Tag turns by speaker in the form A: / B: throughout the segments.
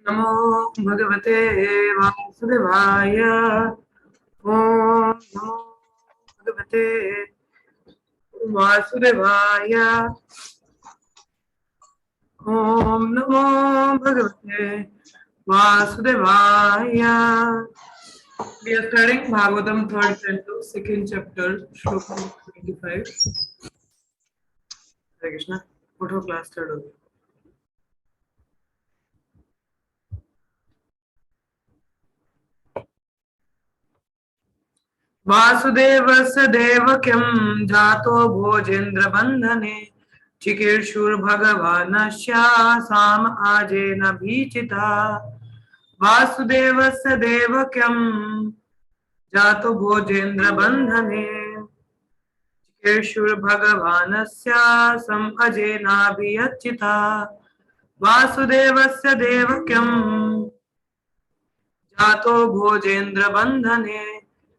A: नमो भगवते वासुदेवाय। ओम नमो भगवते वासुदेवाय। ओम नमो भगवते वासुदेवाय। We are studying Bhagavatam third canto, second chapter, shloka 25. Hare Krishna. Photo class third. वासुदेवस्य देवक्यं जातो भोजेन्द्र बंधने चिकीर्षुर्भगवानस्य साम आजेन भीचिता। वासुदेवस्य देवक्यं जातो भोजेन्द्र बंधने चिकीर्षुर्भगवानस्य साम अजेनाभियच्चिता। वासुदेवस्य देवक्यं जातो भोजेन्द्र बंधने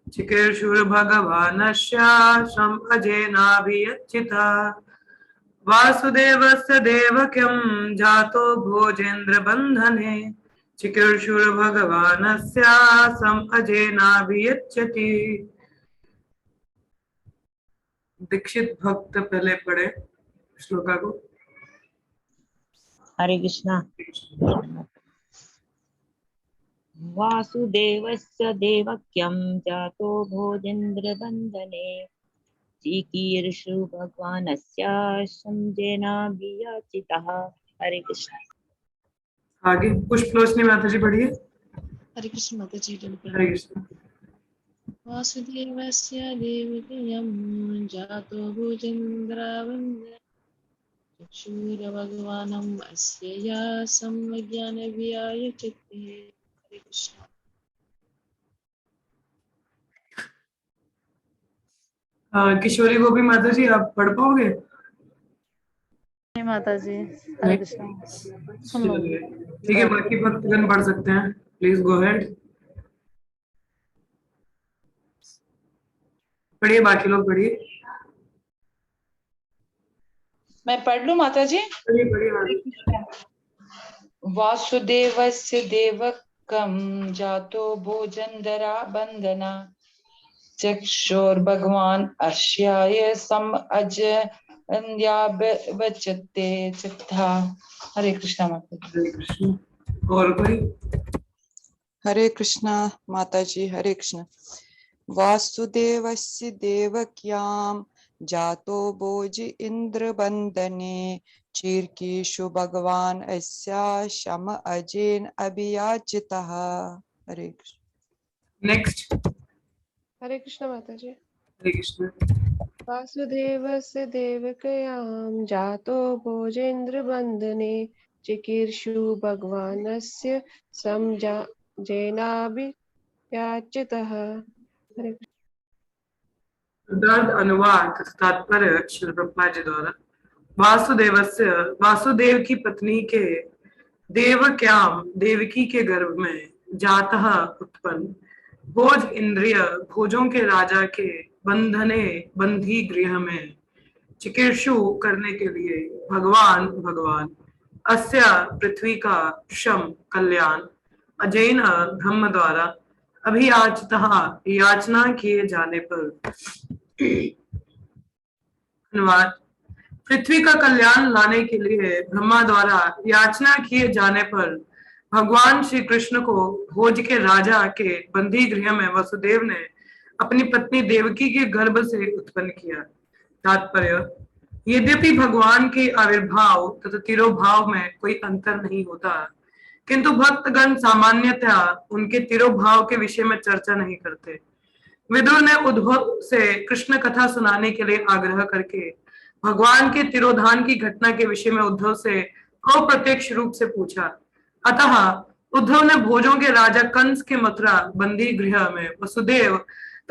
A: चिकीर्षुर्भगवानस्य साम अजेनाभियच्चिता। वासुदेवस्य देवक्यं जातो भोजेन्द्र बंधने चिकीर्षुर्भगवानस्य साम अजेनाभियच्यति। दीक्षित भक्त पहले पढ़े श्लोका को।
B: हरे कृष्णा। वासुदेवस्य देवक्यं जातो भोजेन्द्र बंधने चिकीर्षु भगवानस्य समजेनाभियाचितः। हरे कृष्ण।
A: आगे पुष्पलोचनी माता जी पढ़िए।
C: हरे कृष्ण माता जी।
A: हरे कृष्ण।
C: वासुदेवस्य देवक्यं जातो भोजेन्द्रवन्दने चक्षुर्भगवानम् अस्य या सम्ज्ञानवियायचते। हरे कृष्ण।
A: किशोरी गोपी माता जी आप पढ़ पाओगे?
D: माता जी। हरे कृष्ण।
A: ठीक है, बाकी भक्तगण पढ़ सकते हैं। प्लीज गो अहेड, पढ़िए, बाकी लोग पढ़िए।
E: मैं पढ़ लूं माता जी?
A: पढ़िए।
E: वासुदेवस्य देवकं जातो भोजनधरा बंधना चक्षुर्भगवान् अस्याय सम अजन्यावचते चित्ता। हरे कृष्णा माता जी।
A: हरे कृष्ण। और कोई?
F: हरे कृष्णा माता जी। हरे कृष्ण। वासुदेवस्य देवक्यां जातो भोज इंद्र बंदने चिरकीषु भगवान अस्या शम अजेन अभियाचितः। हरे कृष्ण।
A: नेक्स्ट।
G: हरे कृष्ण माता जी।
A: हरे कृष्ण।
G: वासुदेवस्य देवक्यां जातो भोजेन्द्र बंधने चिकीर्षु भगवानस्य समजेनाभियाचितः। हरे कृष्ण।
A: अनुवाद तात्पर्य श्रील प्रभुपाद जी द्वारा। वासुदेवस्य, वासुदेव की पत्नी के, देवक्याम देवकी के गर्भ में, जातः उत्पन्न, भोज इंद्रिय भोजों के राजा के, बंधने बंधी गृह में, चिकीर्षु करने के लिए, भगवान अस्या पृथ्वी का शम कल्याण, अजैन ब्रह्म द्वारा, अभियाचितः याचना किए जाने पर। अनुवाद। पृथ्वी का कल्याण लाने के लिए ब्रह्मा द्वारा याचना किए जाने पर भगवान श्री कृष्ण को भोज के राजा के बंदी गृह में वसुदेव ने अपनी पत्नी देवकी के गर्भ से उत्पन्न किया। तात्पर्य। यद्यपि भगवान के आविर्भाव तथा तिरोभाव में कोई अंतर नहीं होता, किंतु भक्तगण सामान्यतः उनके तिरोभाव के विषय में चर्चा नहीं करते। विदुर ने उद्धव से कृष्ण कथा सुनाने के लिए आग्रह करके भगवान के तिरोधान की घटना के विषय में उद्धव से अप्रत्यक्ष रूप से पूछा। अतः उद्धव ने भोजों के राजा कंस के मथुरा बंदी गृह में वसुदेव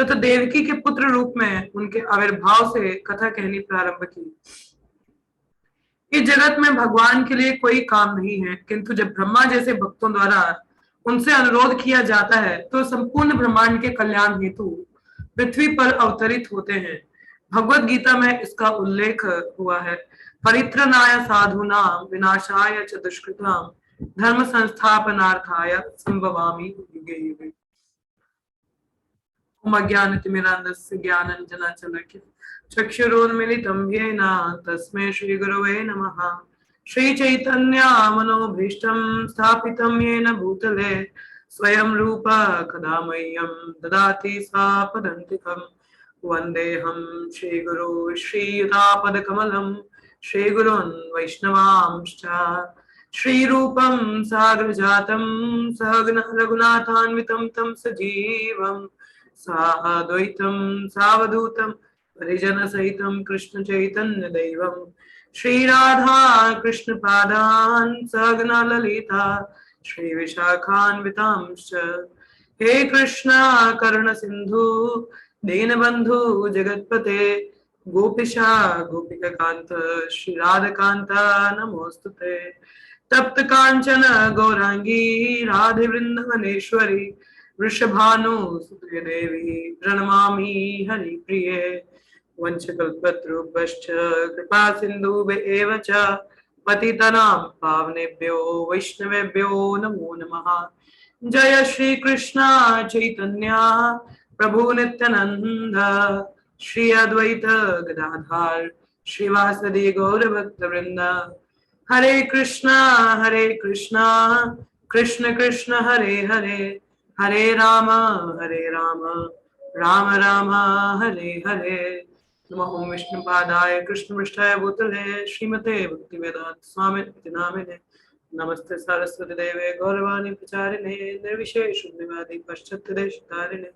A: तथा देवकी के पुत्र रूप में उनके आविर्भाव से कथा कहनी प्रारंभ की। इस जगत में भगवान के लिए कोई काम नहीं है, किंतु जब ब्रह्मा जैसे भक्तों द्वारा उनसे अनुरोध किया जाता है तो संपूर्ण ब्रह्मांड के कल्याण हेतु पृथ्वी पर अवतरित होते हैं। भगवत गीता में इसका उल्लेख हुआ है। परित्रणाय साधूनां विनाशाय च दुष्कृतां धर्म संस्थापनार्थाय संभवामि युगे युगे। ओम अज्ञानतिमिरान्धस्य ज्ञानाञ्जनशलाकया चक्षुरुन्मीलितं येन तस्मै श्रीगुरवे नमः। श्रीचैतन्यमनोभीष्टं स्थापितं येन भूतले स्वयं रूप कदा मह्यं ददाति स्वापदान्तिकम्। वन्देऽहं श्रीगुरो श्रीयुतापदकमलं श्रीगुरोन् वैष्णवांश्च श्रीरूपं साग्रजातं सहगण रघुनाथान्वितं तं सजीवम् साद्वैतं सावधूतं परिजन सहितं कृष्ण चैतन्य देवं श्रीराधा कृष्ण पादान् सगना ललिता श्री विशाखान्वितांश्च। हे कृष्णा करुण सिंधु दीनबंधु जगत्पते गोपिशा गोपिका कांत श्री राधकांत नमोस्तुते। तप्त कांचन गौरांगी राधे वृंदावनेश्वरी वृषभानुसुते देवी प्रणमामि हरिप्रिये। वंशकल्पतरुभ्यश्च कृपा सिन्धुभ्येव च पतितानां पावनेभ्यो वैष्णवेभ्यो नमो नमः। जय श्री कृष्ण चैतन्य प्रभु नित्यानंद श्री अद्वैत गदाधर श्रीवासदि गौरभक्तवृंद। हरे कृष्णा कृष्ण कृष्ण हरे हरे हरे राम राम राम हरे हरे। नमो विष्णुपादाय कृष्णपृष्ठाय भूतले श्रीमते भक्तिवेदांत स्वामी नामिने नमस्ते सरस्वती देवे गौरवाणी प्रचारिणे निर्विशेष शून्यवादी पाश्चात्य देशतारिणे।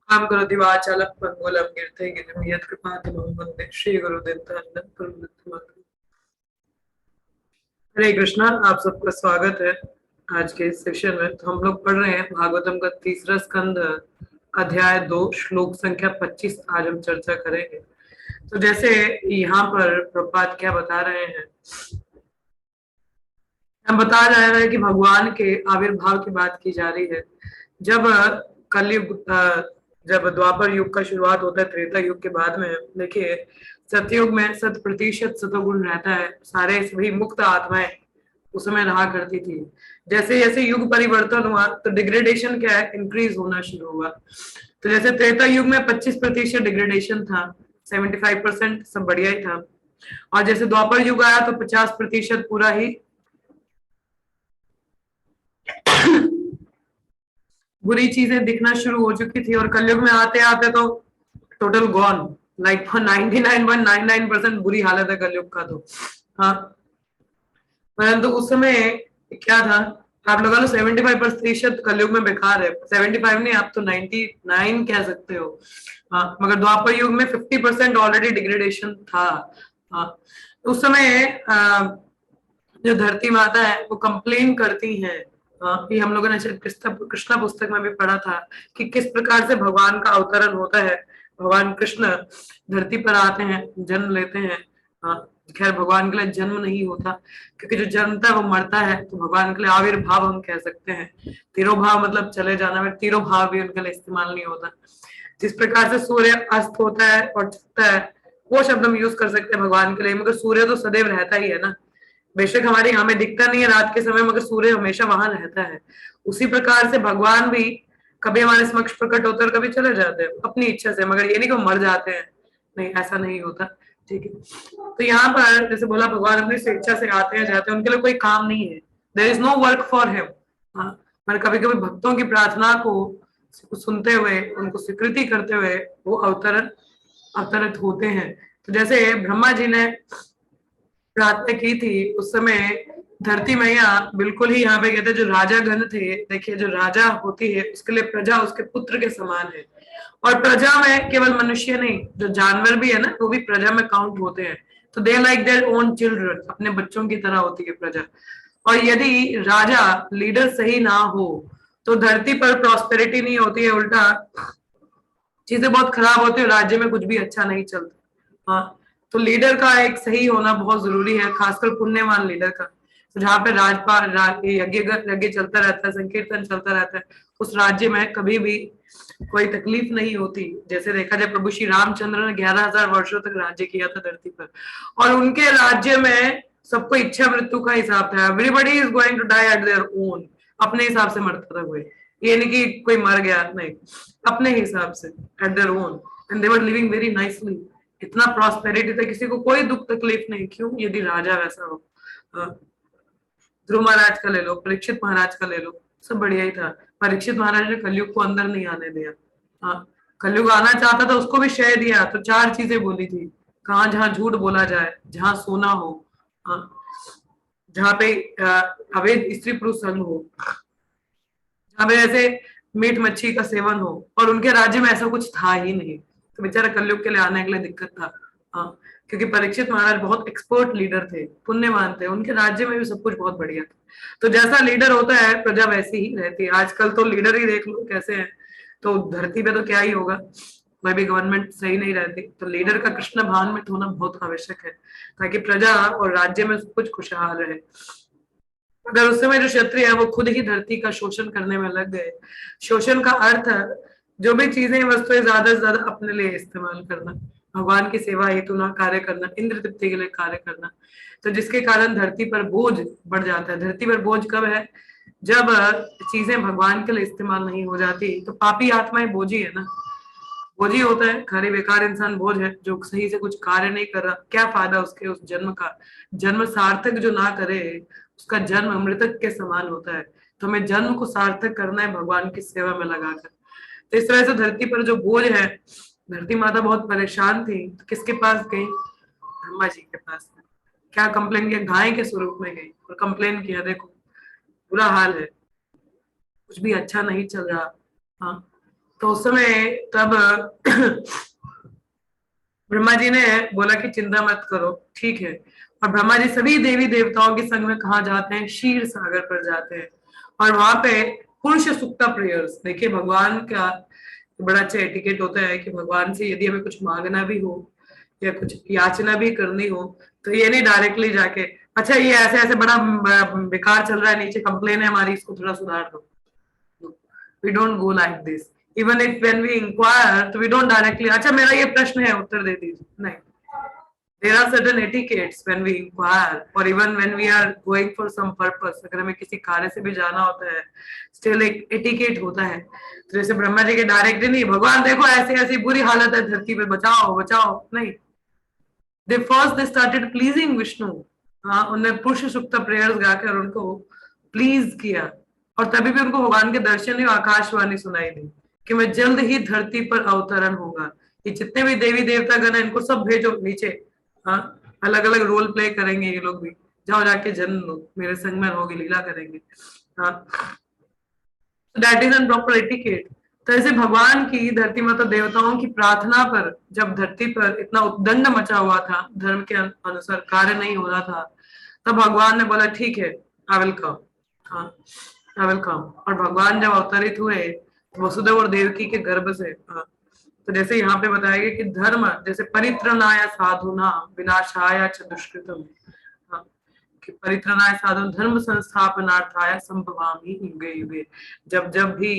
A: काम करोति वाचालं पंगुलं कीर्ते गिरिं यत्कृपातमहं वन्दे श्रीगुरुदेवतानंद। हरे कृष्णा, आप सबका स्वागत है आज के इस सेशन में। तो हम लोग पढ़ रहे हैं भागवतम का तीसरा स्कंद अध्याय 2 श्लोक संख्या 25 आज हम चर्चा करेंगे। तो जैसे यहाँ पर प्रभुपाद क्या बता रहे हैं, हम बता जा रहे हैं कि भगवान के आविर्भाव की बात की जा रही है। जब कलयुग जब द्वापर युग का शुरुआत होता है, त्रेता युग के बाद में देखिए सतयुग में 100% सतोगुण रहता है। सारे सभी मुक्त आत्माएं उस समय रहा करती थी। जैसे जैसे युग परिवर्तन हुआ तो डिग्रेडेशन क्या है, इंक्रीज होना शुरू हुआ। तो जैसे त्रेता युग में 25% डिग्रेडेशन था, 75% सब बढ़िया ही था। और जैसे द्वापर युग आया तो 50% पूरा ही बुरी चीजें दिखना शुरू हो चुकी थी। और कलयुग में आते आते तो टोटल गॉन, लाइक 99.99% बुरी हालत है कलयुग का। तो हाँ, परंतु उस समय क्या था, आप लगा लो 75% कलयुग में बेकार है। 75 नहीं, आप तो 99 कह सकते हो। हाँ, मगर द्वापर युग में 50% ऑलरेडी डिग्रेडेशन था। हाँ, उस समय जो धरती माता है वो कंप्लेन करती है कि हम लोगों ने कृष्णा पुस्तक में भी पढ़ा था कि किस प्रकार से भगवान का अवतरण होता है। भगवान कृष्ण धरती पर आते हैं, जन्म लेते हैं। खैर भगवान के लिए जन्म नहीं होता, क्योंकि जो जन्मता है वो मरता है। तो भगवान के लिए आविर्भाव हम कह सकते हैं। तिरोभाव मतलब चले जाना, में तिरोभाव भी उनके लिए इस्तेमाल नहीं होता। जिस प्रकार से सूर्य अस्त होता है और छिपता है, वो शब्द हम यूज कर सकते हैं भगवान के लिए। मगर सूर्य तो सदैव रहता ही है ना। बेशक हमारी हमें दिखता नहीं है रात के समय, मगर सूर्य हमेशा वहां रहता है। उसी प्रकार से भगवान भी कभी हमारे समक्ष प्रकट होते और कभी चले जाते हैं अपनी इच्छा से। मगर ये नहीं कि वो मर जाते हैं, नहीं, ऐसा नहीं होता। ठीक है, तो यहाँ पर जैसे बोला भगवान अपनी स्वेच्छा से आते हैं जाते हैं, उनके लिए कोई काम नहीं है। There is no work for him. पर कभी कभी भक्तों की प्रार्थना को सुनते हुए, उनको स्वीकृति करते हुए वो अवतरित होते हैं। तो जैसे ब्रह्मा जी ने प्रार्थना की थी, उस समय धरती मैया बिल्कुल ही यहाँ पे कहते हैं जो राजा गण थे, देखिए जो राजा होती है उसके लिए प्रजा उसके पुत्र के समान है। और प्रजा में केवल मनुष्य नहीं, जो जानवर भी है ना, वो भी प्रजा में काउंट होते हैं। तो they like their own children, अपने बच्चों की तरह होती है प्रजा। और यदि राजा लीडर सही ना हो तो धरती पर प्रॉस्पेरिटी नहीं होती है, उल्टा चीजें बहुत खराब होती है, राज्य में कुछ भी अच्छा नहीं चलता। हाँ, तो लीडर का एक सही होना बहुत जरूरी है, खासकर पुण्यवान लीडर का। तो जहाँ पे राजपाल यज्ञ चलता रहता है, संकीर्तन चलता रहता है, उस राज्य में कभी भी कोई तकलीफ नहीं होती। जैसे देखा जाए प्रभु श्री रामचंद्र ने 11,000 वर्षों तक राज्य किया था धरती पर, और उनके राज्य में सबको इच्छा मृत्यु का हिसाब था। Everybody is going to die at their own, अपने हिसाब से मरता था कोई, ये नहीं कि कोई मर गया, नहीं, अपने हिसाब से eight their own, and they were living very nicely. इतना प्रॉस्पेरिटी था, किसी को कोई दुख तकलीफ नहीं। क्यों? यदि राजा वैसा हो। ध्रुव महाराज का ले लो, परीक्षित महाराज का ले लो, सब बढ़िया ही था। परीक्षित महाराज ने कलयुग को अंदर नहीं आने दिया। हाँ, कलयुग आना चाहता था, उसको भी शय दिया। तो 4 चीजें बोली थी, कहाँ जहाँ झूठ बोला जाए, जहाँ सोना हो, जहाँ पे अवैध स्त्री पुरुष संग हो, जहाँ पे ऐसे मीट मच्छी का सेवन हो, और उनके राज्य में ऐसा कुछ था ही नहीं। तो बेचारा कलयुग के लिए आने के लिए दिक्कत था। हाँ, क्योंकि परीक्षित महाराज बहुत एक्सपर्ट लीडर थे, पुण्यवान थे, उनके राज्य में भी सब कुछ बहुत बढ़िया था। तो जैसा लीडर होता है प्रजा वैसी ही रहती है। आजकल तो लीडर ही देख लो कैसे हैं, तो धरती पे तो क्या ही होगा, कोई भी गवर्नमेंट सही नहीं रहती। तो लीडर का कृष्ण भान में होना बहुत आवश्यक है, ताकि प्रजा और राज्य में सब कुछ खुशहाल रहे। अगर उस समय जो क्षत्रिय है वो खुद ही धरती का शोषण करने में लग गए, शोषण का अर्थ है जो भी चीजें वस्तुएं ज्यादा से ज्यादा अपने लिए इस्तेमाल करना, भगवान की सेवा हेतु ना कार्य करना, इंद्र तृप्ति के लिए कार्य करना, तो जिसके कारण धरती पर बोझ बढ़ जाता है। धरती पर बोझ कब है? जब चीजें भगवान के लिए इस्तेमाल नहीं हो जाती। तो पापी आत्माएं बोझी है ना, बोझी होता है, खाली बेकार इंसान बोझ है जो सही से कुछ कार्य नहीं कर रहा। क्या फायदा उसके उस जन्म का? जन्म सार्थक जो ना करे उसका जन्म अमृतक के समान होता है। तो हमें जन्म को सार्थक करना है भगवान की सेवा में लगाकर। तो इस तरह से धरती पर जो बोझ है, धरती माता बहुत परेशान थी, तो किसके पास गई? ब्रह्मा जी के पास। क्या कंप्लेन किया? गाय के स्वरूप में गई और कंप्लेन किया, देखो बुरा हाल है, कुछ भी अच्छा नहीं चल रहा। हाँ, तो उस समय तब ब्रह्मा जी ने बोला कि चिंता मत करो, ठीक है। और ब्रह्मा जी सभी देवी देवताओं के संग में कहाँ जाते हैं? क्षीर सागर पर जाते हैं, और वहां पे पुरुष सुक्ता प्रेयर्स। देखिए भगवान का बड़ा अच्छा एटिकेट होता है कि भगवान से यदि हमें कुछ मांगना भी हो या कुछ याचना भी करनी हो, तो ये नहीं डायरेक्टली जाके अच्छा ये ऐसे ऐसे बड़ा बेकार चल रहा है, नीचे कंप्लेन है हमारी, इसको थोड़ा सुधार दो। We don't go like this. Even if when we inquire, तो वी डोंट डायरेक्टली अच्छा मेरा ये प्रश्न है उत्तर दे दीजिए, नहीं। There are certain etiquettes when we inquire, or even when we are going for some purpose. अगर हमें किसी कार्य से भी जाना होता है, still एक etiquette होता है। तो जैसे ब्रह्मा जी के डायरेक्ट नहीं, भगवान देखो ऐसी ऐसी बुरी हालत है धरती पे, बचाओ बचाओ, नहीं। they started pleasing Vishnu. हाँ, उन्होंने पुरुष सुक्त प्रेयर्स गाकर उनको प्लीज किया, और तभी भी उनको भगवान के दर्शन ही आकाशवाणी सुनाई दी कि मैं जल्द ही धरती पर अवतरण होगा। ये जितने भी देवी देवता गण है इनको सब भेजो नीचे। हाँ, अलग अलग रोल प्ले करेंगे ये लोग भी, जाओ जाके जन्म लो, मेरे संग में रहोगे, लीला करेंगे। हाँ, that is an proper etiquette. तो ऐसे भगवान की धरती माता देवताओं की प्रार्थना पर जब धरती पर इतना उद्दंड मचा हुआ था, धर्म के अनुसार कार्य नहीं हो रहा था, तब भगवान ने बोला ठीक है, आई विल कम। हाँ, आई विल कम। और भगवान जब अवतरित हुए वसुदेव और देवकी के गर्भ से, तो जैसे यहाँ पे बताया गया कि धर्म जैसे परित्रणाय साधुना विनाशाय च दुष्कृतम, कि परित्रणाय साधु धर्म संस्थापनार्थाय संभवामि युगे युगे। जब जब भी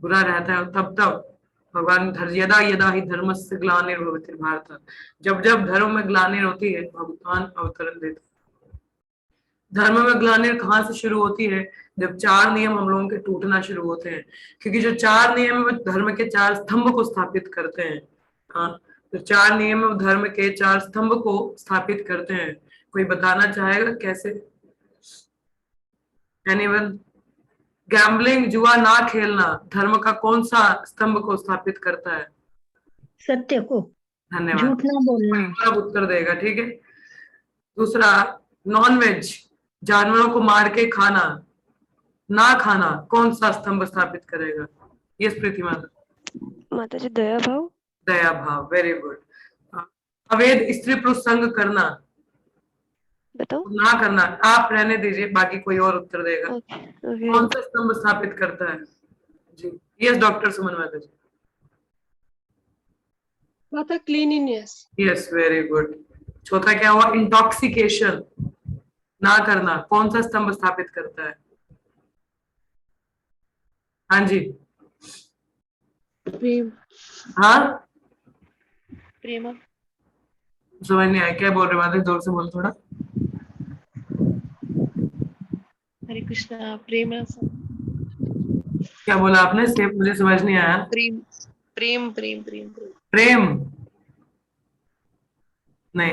A: बुरा रहता है तब तब भगवान यदा यदा ही धर्मस्य ग्लानिर्भवति भारत, जब जब धर्म में ग्लानि होती है भगवान अवतरण देते। धर्म में ग्लानि कहाँ से शुरू होती है? जब 4 नियम हम लोगों के टूटना शुरू होते हैं, क्योंकि जो 4 नियम धर्म के 4 स्तंभ को स्थापित करते हैं। हाँ, तो 4 नियम धर्म के 4 स्तंभ को स्थापित करते हैं। कोई बताना चाहेगा कैसे? एनीवन? गैम्बलिंग, जुआ ना खेलना धर्म का कौन सा स्तंभ को स्थापित करता है?
D: सत्य को,
A: धन्यवाद,
D: झूठ ना बोलना।
A: उत्तर देगा, ठीक है। दूसरा, नॉनवेज, जानवरों को मार के खाना ना खाना कौन सा स्तंभ स्थापित करेगा? यस प्रीति माता।
G: माता जी दया भाव।
A: दया भाव, वेरी गुड। अवैध स्त्री पुरुष संग करना,
G: बताओ।
A: ना करना, आप रहने दीजिए, बाकी कोई और उत्तर देगा।
G: ओके।
A: कौन सा स्तंभ स्थापित करता है? जी यस डॉक्टर सुमन माता जी।
G: माता क्लीनिनेस।
A: Yes, very good. चौथा क्या हुआ? इंटॉक्सिकेशन, ना करना, कौन सा स्तंभ स्थापित करता है? हाँ जी,
C: प्रेम
A: हाँ
C: प्रेम
A: समझ नहीं आया क्या बोल रहे माता, जोर से बोलो थोड़ा।
C: हरे कृष्णा प्रेम
A: क्या बोला आपने, सेफ मुझे समझ नहीं आया।
C: प्रेम प्रेम प्रेम प्रेम प्रेम
A: प्रेम नहीं।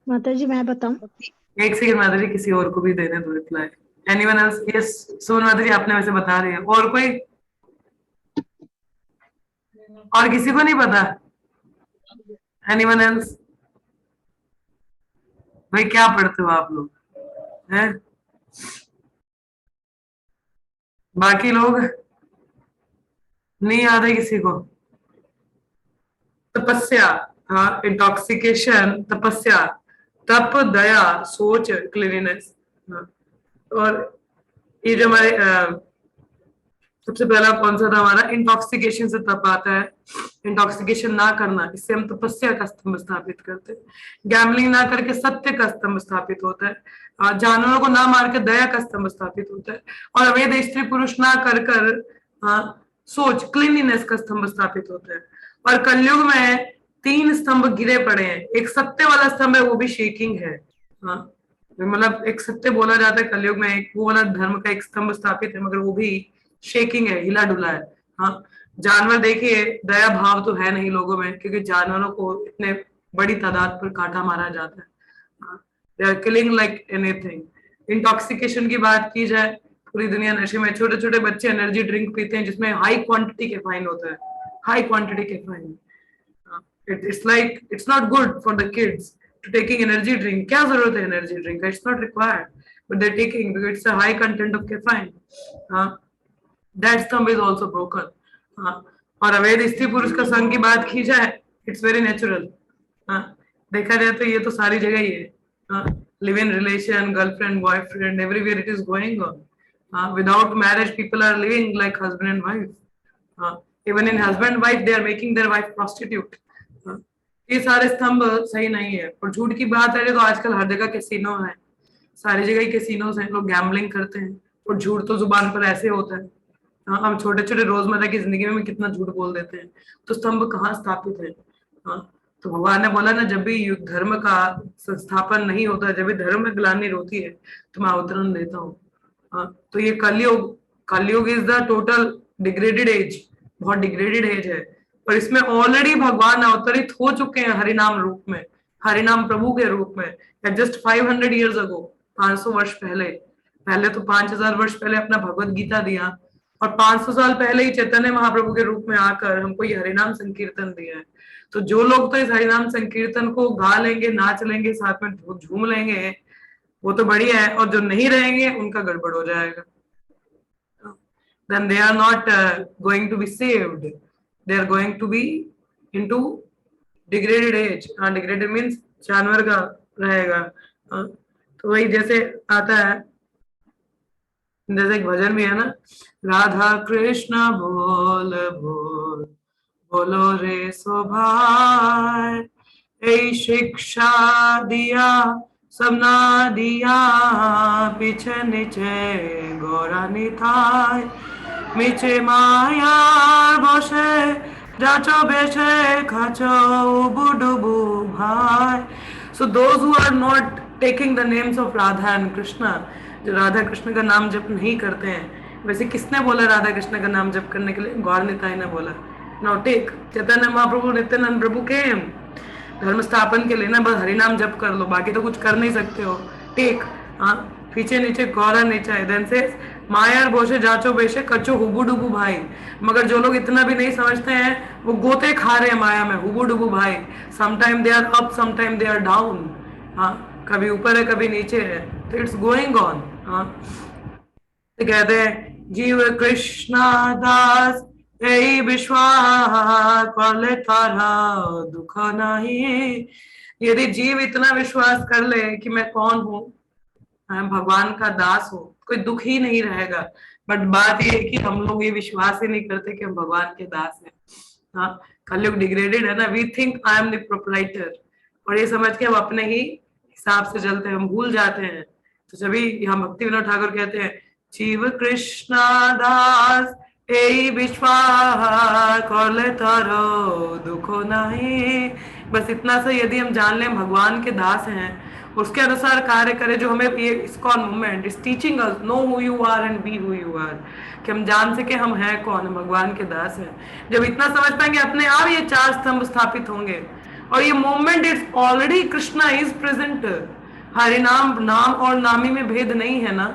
D: माता जी मैं बताऊं?
C: भक्ति
A: एक सेकंड माता जी, किसी और को भी देने दो रिप्लाई। Anyone else? यस सोन माता जी, आपने वैसे बता रही है, और कोई, और किसी को नहीं पता? Anyone else? भाई क्या पढ़ते हो आप लोग हैं? बाकी लोग नहीं याद है किसी को? तपस्या, हाँ इंटॉक्सिकेशन, तपस्या, तप, दया, सोच, क्लीनिनेस। और ये जो हमारे सबसे पहला कौन सा था हमारा, इंटॉक्सिकेशन से तप आता है। इंटॉक्सिकेशन ना करना, इससे हम तपस्या का स्तंभ स्थापित करते हैं। गैम्बलिंग ना करके सत्य का स्तंभ स्थापित होता है। जानवरों को ना मार के दया का स्तंभ स्थापित होता है। और अवैध स्त्री पुरुष ना कर कर सोच, क्लीनिनेस का स्तंभ स्थापित होता है। और कलयुग में 3 स्तंभ गिरे पड़े हैं। एक सत्य वाला स्तंभ है, वो भी शेकिंग है। हाँ मतलब एक सत्य बोला जाता है कलयुग में, एक वो वाला धर्म का एक स्तंभ स्थापित है, मगर वो भी शेकिंग है, हिला डुला है। हाँ जानवर देखिए, दया भाव तो है नहीं लोगों में, क्योंकि जानवरों को इतने बड़ी तादाद पर काटा मारा जाता है। They are killing like anything. Intoxication की बात की जाए, पूरी दुनिया नशे में। छोटे छोटे बच्चे एनर्जी ड्रिंक पीते हैं जिसमें हाई क्वांटिटी कैफीन होता है, high quantity caffeine. It's like it's not good for the kids to taking energy drink. क्या जरूरत है एनर्जी ड्रिंक का? It's not required, but they taking because it's a high content of caffeine. That स्तंभ is also broken. और अवैध स्त्री पुरुष का संग की बात की जाए, इट्स वेरी नेचुरल। देखा जाए तो ये तो सारी जगह ही है। Live in relation, girlfriend boyfriend, everywhere it is going on. Without marriage people are living like husband and wife. Even in husband wife they are making their wife prostitute. ये सारे स्तंभ सही नहीं है। और झूठ की बात है तो आजकल हर जगह कैसीनो है, सारी जगह ही कैसीनो हैं, लोग गैम्बलिंग करते हैं। और झूठ तो जुबान पर ऐसे होता है। हम छोटे छोटे रोजमर्रा की जिंदगी में कितना झूठ बोल देते हैं, तो स्तंभ कहाँ स्थापित है? तो भगवान ने बोला ना, जब भी धर्म का संस्थापन नहीं होता, जब भी धर्म में ग्लानि होती है तो मैं अवतरण देता हूँ। तो ये Kalyug, Kalyug is the total degraded age, बहुत डिग्रेडेड एज है। और इसमें ऑलरेडी भगवान अवतरित हो चुके हैं हरिनाम रूप में, हरिनाम प्रभु के रूप में। जस्ट 500 ईयर्स अगो, 500 वर्ष पहले, पहले तो 5000 वर्ष पहले अपना भगवत गीता दिया, और 500 साल पहले ही चैतन्य महाप्रभु के रूप में आकर हमको ये हरिनाम संकीर्तन दिया है। तो जो लोग तो इस हरिनाम संकीर्तन को गा लेंगे, नाच लेंगे, साथ में झूम लेंगे, वो तो बढ़िया है। और जो नहीं रहेंगे उनका गड़बड़ हो जाएगा। Then they are not going to be saved. They are going to be into degraded age. Degraded means जानवर का रहेगा। तो वही जैसे आता है, जैसे एक भजन भी है ना, राधा कृष्ण बोल बोल बोलो रे सो भाई, ए शिक्षा दिया सब ना दिया, पीछे नीचे गोरा निथाय, मिचे मायार बसे जाचो बेचे खाचो उबू डुबू भाई। So those who are not taking the names of Radha and Krishna, जो राधा कृष्ण का नाम जप नहीं करते हैं, वैसे किसने बोला राधा कृष्ण का नाम जप करने के लिए? गौर निताई ने बोला। नो टेक, चैतन्य महाप्रभु नित्यानंद प्रभु के धर्म स्थापन के लिए ना बस हरिनाम जप कर लो, बाकी तो कुछ कर नहीं सकते हो। टेक, पीछे नीचे गौरा नीचा, देन से मायार बोशे जाचो बेशे कचो हुबू डुबू भाई। मगर जो लोग इतना भी नहीं समझते हैं, वो गोते खा रहे हैं माया में, हुबू डुबू भाई। Sometime they are up, sometime they are down. कभी ऊपर है कभी नीचे है, तो इट्स गोइंग ऑन। तो कहते हैं जीव कृष्णा दास यही विश्वास करले तारा दुख नहीं। यदि जीव इतना विश्वास कर ले कि मैं कौन हूँ, मैं भगवान का दास हूँ, कोई दुख ही नहीं रहेगा। बट बात ये है कि हम लोग ये विश्वास ही नहीं करते कि हम भगवान के दास हैं। कलयुग डिग्रेडेड है ना, we think I am the proprietor, और ये समझ के हम अपने ही हिसाब से चलते हैं, हम भूल जाते हैं। तो सभी यहाँ भक्ति विनोद ठाकुर कहते हैं जीव कृष्णा दास এই विश्वास कर ले तारो दुखो नहीं। बस इतना सा यदि हम जान लें भगवान के दास हैं, उसके अनुसार कार्य करें, जो हमें ये ISKCON movement is teaching us, know who you are and be who you are, कि हम जान सके हम हैं कौन, हम भगवान के दास हैं। जब इतना समझ पाएंगे अपने आप ये चार स्तंभ स्थापित होंगे। और ये movement is already, Krishna is present. Hari नाम, नाम और नामी में भेद नहीं है ना,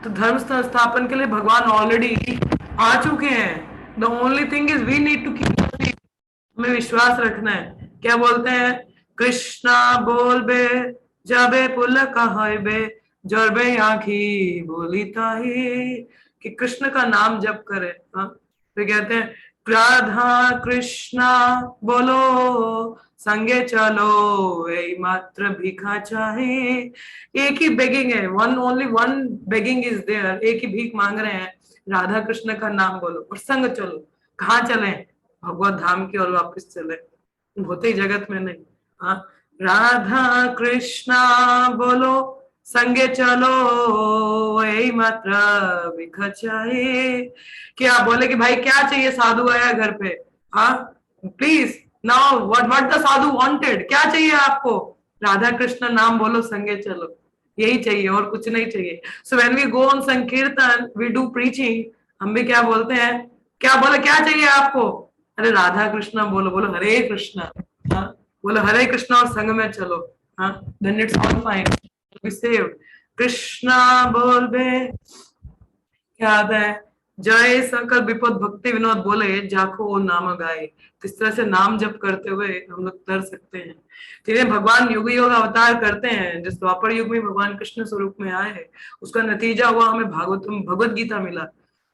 A: तो धर्म स्थापन के लिए भगवान ऑलरेडी आ चुके हैं। The only thing is we need to keep, हमें विश्वास रखना है। क्या बोलते हैं, कृष्णा बोल बे जाबे पुल कहबे जोरबे आखी बोली ताही, कि कृष्ण का नाम जप करे। हाँ, तो कहते हैं राधा कृष्णा बोलो संगे चलो यही मात्र भिखा चाहे। एक ही बेगिंग है, one only one begging is there, एक ही भीख मांग रहे हैं, राधा कृष्ण का नाम बोलो और संग चलो। कहाँ चले, भगवत धाम की ओर वापस चले, भौतिक जगत में नहीं। हाँ, राधा कृष्णा बोलो संगे चलो यही मात्र भिखा चाहे। क्या बोले कि भाई क्या चाहिए, साधु आया घर पे, हाँ please now what the Sadhu wanted, क्या चाहिए आपको, राधा कृष्ण नाम बोलो संगे चलो, यही चाहिए और कुछ नहीं चाहिए। So when we go on sankirtan, we do preaching, हम भी क्या बोलते हैं, क्या बोले क्या चाहिए आपको, अरे राधा कृष्ण बोलो, बोलो हरे कृष्णा, हाँ बोलो हरे कृष्णा और संग में चलो, हाँ then it's all fine, be saved. Krishna बोल बे, क्या आता है, जय सकल विपद भक्ति विनोद बोले जाखो नाम गाए। इस तरह से नाम जप करते हुए हम लोग तर सकते हैं। तो भगवान युग युग अवतार करते हैं। जिस द्वापर युग में भगवान कृष्ण स्वरूप में आए, उसका नतीजा हुआ हमें भगवत गीता मिला,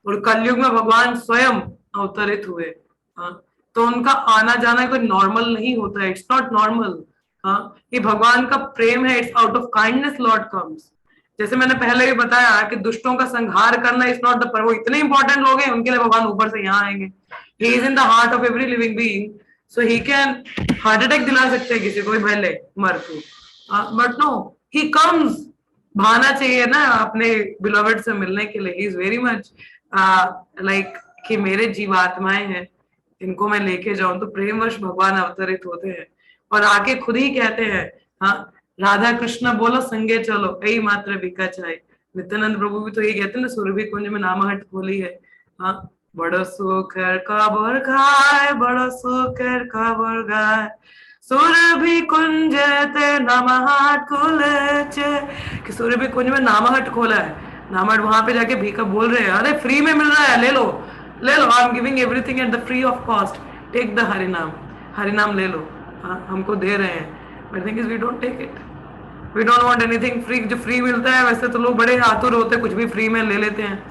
A: और कलयुग में भगवान स्वयं अवतरित हुए। हाँ, तो उनका आना जाना कोई नॉर्मल नहीं होता है, इट्स नॉट नॉर्मल। हाँ, ये भगवान का प्रेम है, it's out of kindness Lord comes. जैसे मैंने पहले भी बताया कि दुष्टों का संहार करना इज नॉट द पर, वो इतने इंपॉर्टेंट लोग हैं, उनके लिए भगवान ऊपर से यहाँ आएंगे। He is in the heart of every living being, so he can heart attack दिला सकते हैं किसी को भी, भले मर के, बट नो ही कम्स। भाना चाहिए ना अपने बिलोवेड से मिलने के लिए। ही इज वेरी मच लाइक कि मेरे जीवात्माएं हैं, इनको मैं लेके जाऊं, तो प्रेमवश भगवान अवतरित होते हैं और आके खुद ही कहते हैं, हाँ राधा कृष्ण बोलो संगे चलो यही मात्र भिखा चाहे। नित्यानंद प्रभु भी तो ये कहते हैं ना, सुरभि कुंज में नामहट खोली है। हाँ, बड़ो सुखर खबर गाय, बड़ो सुखर खबर गाय, सुरभि कुंज ते नामहट खोले चे, कि सुरभि कुंज में नामहट खोला है। नामहट वहां पे जाके भिखा बोल रहे हैं, अरे फ्री में मिल रहा है, ले लो ले लो, I am giving everything at the free of cost, take the harinam, harinam ले लो। हाँ, हमको दे रहे हैं, but thing is we don't take it, we don't want anything free. जो फ्री मिलता है वैसे तो लोग बड़े आतुर होते हैं, कुछ भी फ्री में ले लेते हैं,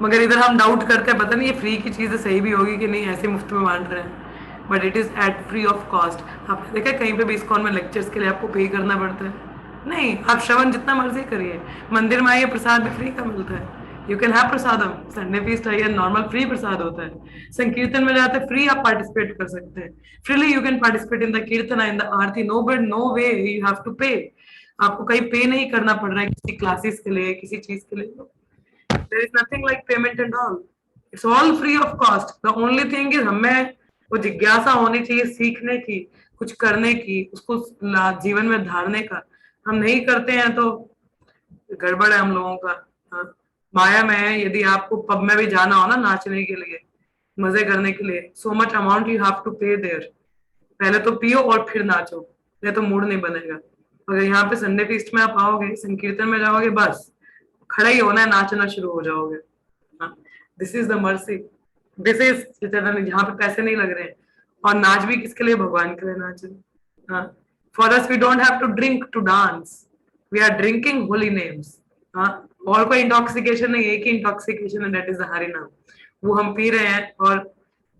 A: मगर इधर हम डाउट करते हैं, पता नहीं ये फ्री की चीजें सही भी होगी कि नहीं, ऐसे मुफ्त में बांट रहे हैं, but it is at free of cost. आपने देखा कहीं पे भी इस्कॉन में लेक्चर्स के लिए आपको पे करना पड़ता है? नहीं, आप श्रवण जितना मर्जी करिए, मंदिर में आइए प्रसाद भी फ्री का मिलता है, you can have prasadam, Sunday feast आइए नॉर्मल फ्री प्रसाद होता है, संकीर्तन में जाते फ्री आप पार्टिसिपेट कर सकते हैं, freely you can participate in the kirtan, in the aarti, no but no way you have to pay. आपको कहीं पे नहीं करना पड़ रहा है किसी क्लासेस के लिए, किसी चीज के लिए, there is nothing like payment and all, it's all free of cost. The only thing is हमें वो जिज्ञासा होनी चाहिए सीखने की, कुछ करने की, उसको जीवन में धारने का। हम नहीं करते हैं तो गड़बड़ है हम लोगों का। हाँ, माया में है, यदि आपको पब में भी जाना हो ना नाचने के लिए, मजे करने के लिए, so much amount you have to pay there, पहले तो पियो और फिर नाचो, नहीं तो मूड नहीं बनेगा। अगर यहाँ पे संडे फीस्ट में आप आओगे, संकीर्तन में जाओगे, बस खड़ा ही होना है, नाचना शुरू हो जाओगे। This is the mercy, this is जहाँ पे पैसे नहीं लग रहे हैं, और नाच भी किसके लिए, भगवान के लिए नाच रहे। For us we don't have to drink to dance, we are drinking holy names. हाँ, और कोई इंटॉक्सिकेशन नहीं, एक ही इंटॉक्सिकेशन है, that is the Hari naam, वो हम पी रहे हैं और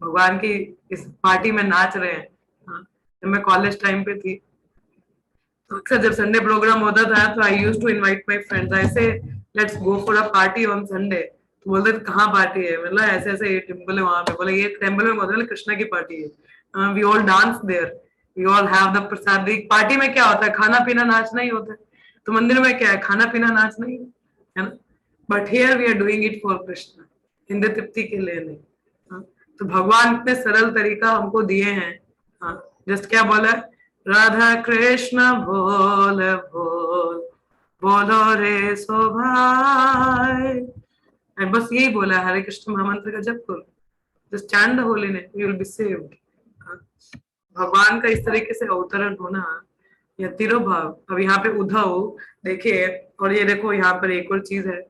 A: भगवान की इस पार्टी में नाच रहे हैं। हाँ, जब मैं कॉलेज टाइम पे थी तो अक्सर जब संडे प्रोग्राम होता था तो I used to invite my friends, I say let's go for a party on Sunday. तो बोलते थे कहाँ पार्टी है, मतलब ऐसे ऐसे ये टेम्पल है वहां पे, बोले ये टेम्पल में बोलते कृष्णा की पार्टी है, we all dance there, we all have the prasad. Party में क्या होता है, खाना पीना नाचना ही होता है, तो मंदिर में क्या है, खाना पीना नाचना ही है ना, but here we are doing it for Krishna. Indra तृप्ति के लिए नहीं। हाँ, तो भगवान इतने सरल तरीका हमको दिए हैं। हाँ, जस्ट क्या बोला, राधा कृष्ण बोल बोल बोलो रे सो भाई, बस यही बोला, हरे कृष्ण महामंत्र का जप करो, just chant the holy name, you will be saved. भगवान का इस तरीके से अवतरण होना या तिरोभाव। अब यहाँ पे उद्धव देखिए, और ये देखो यहाँ पर एक और चीज है,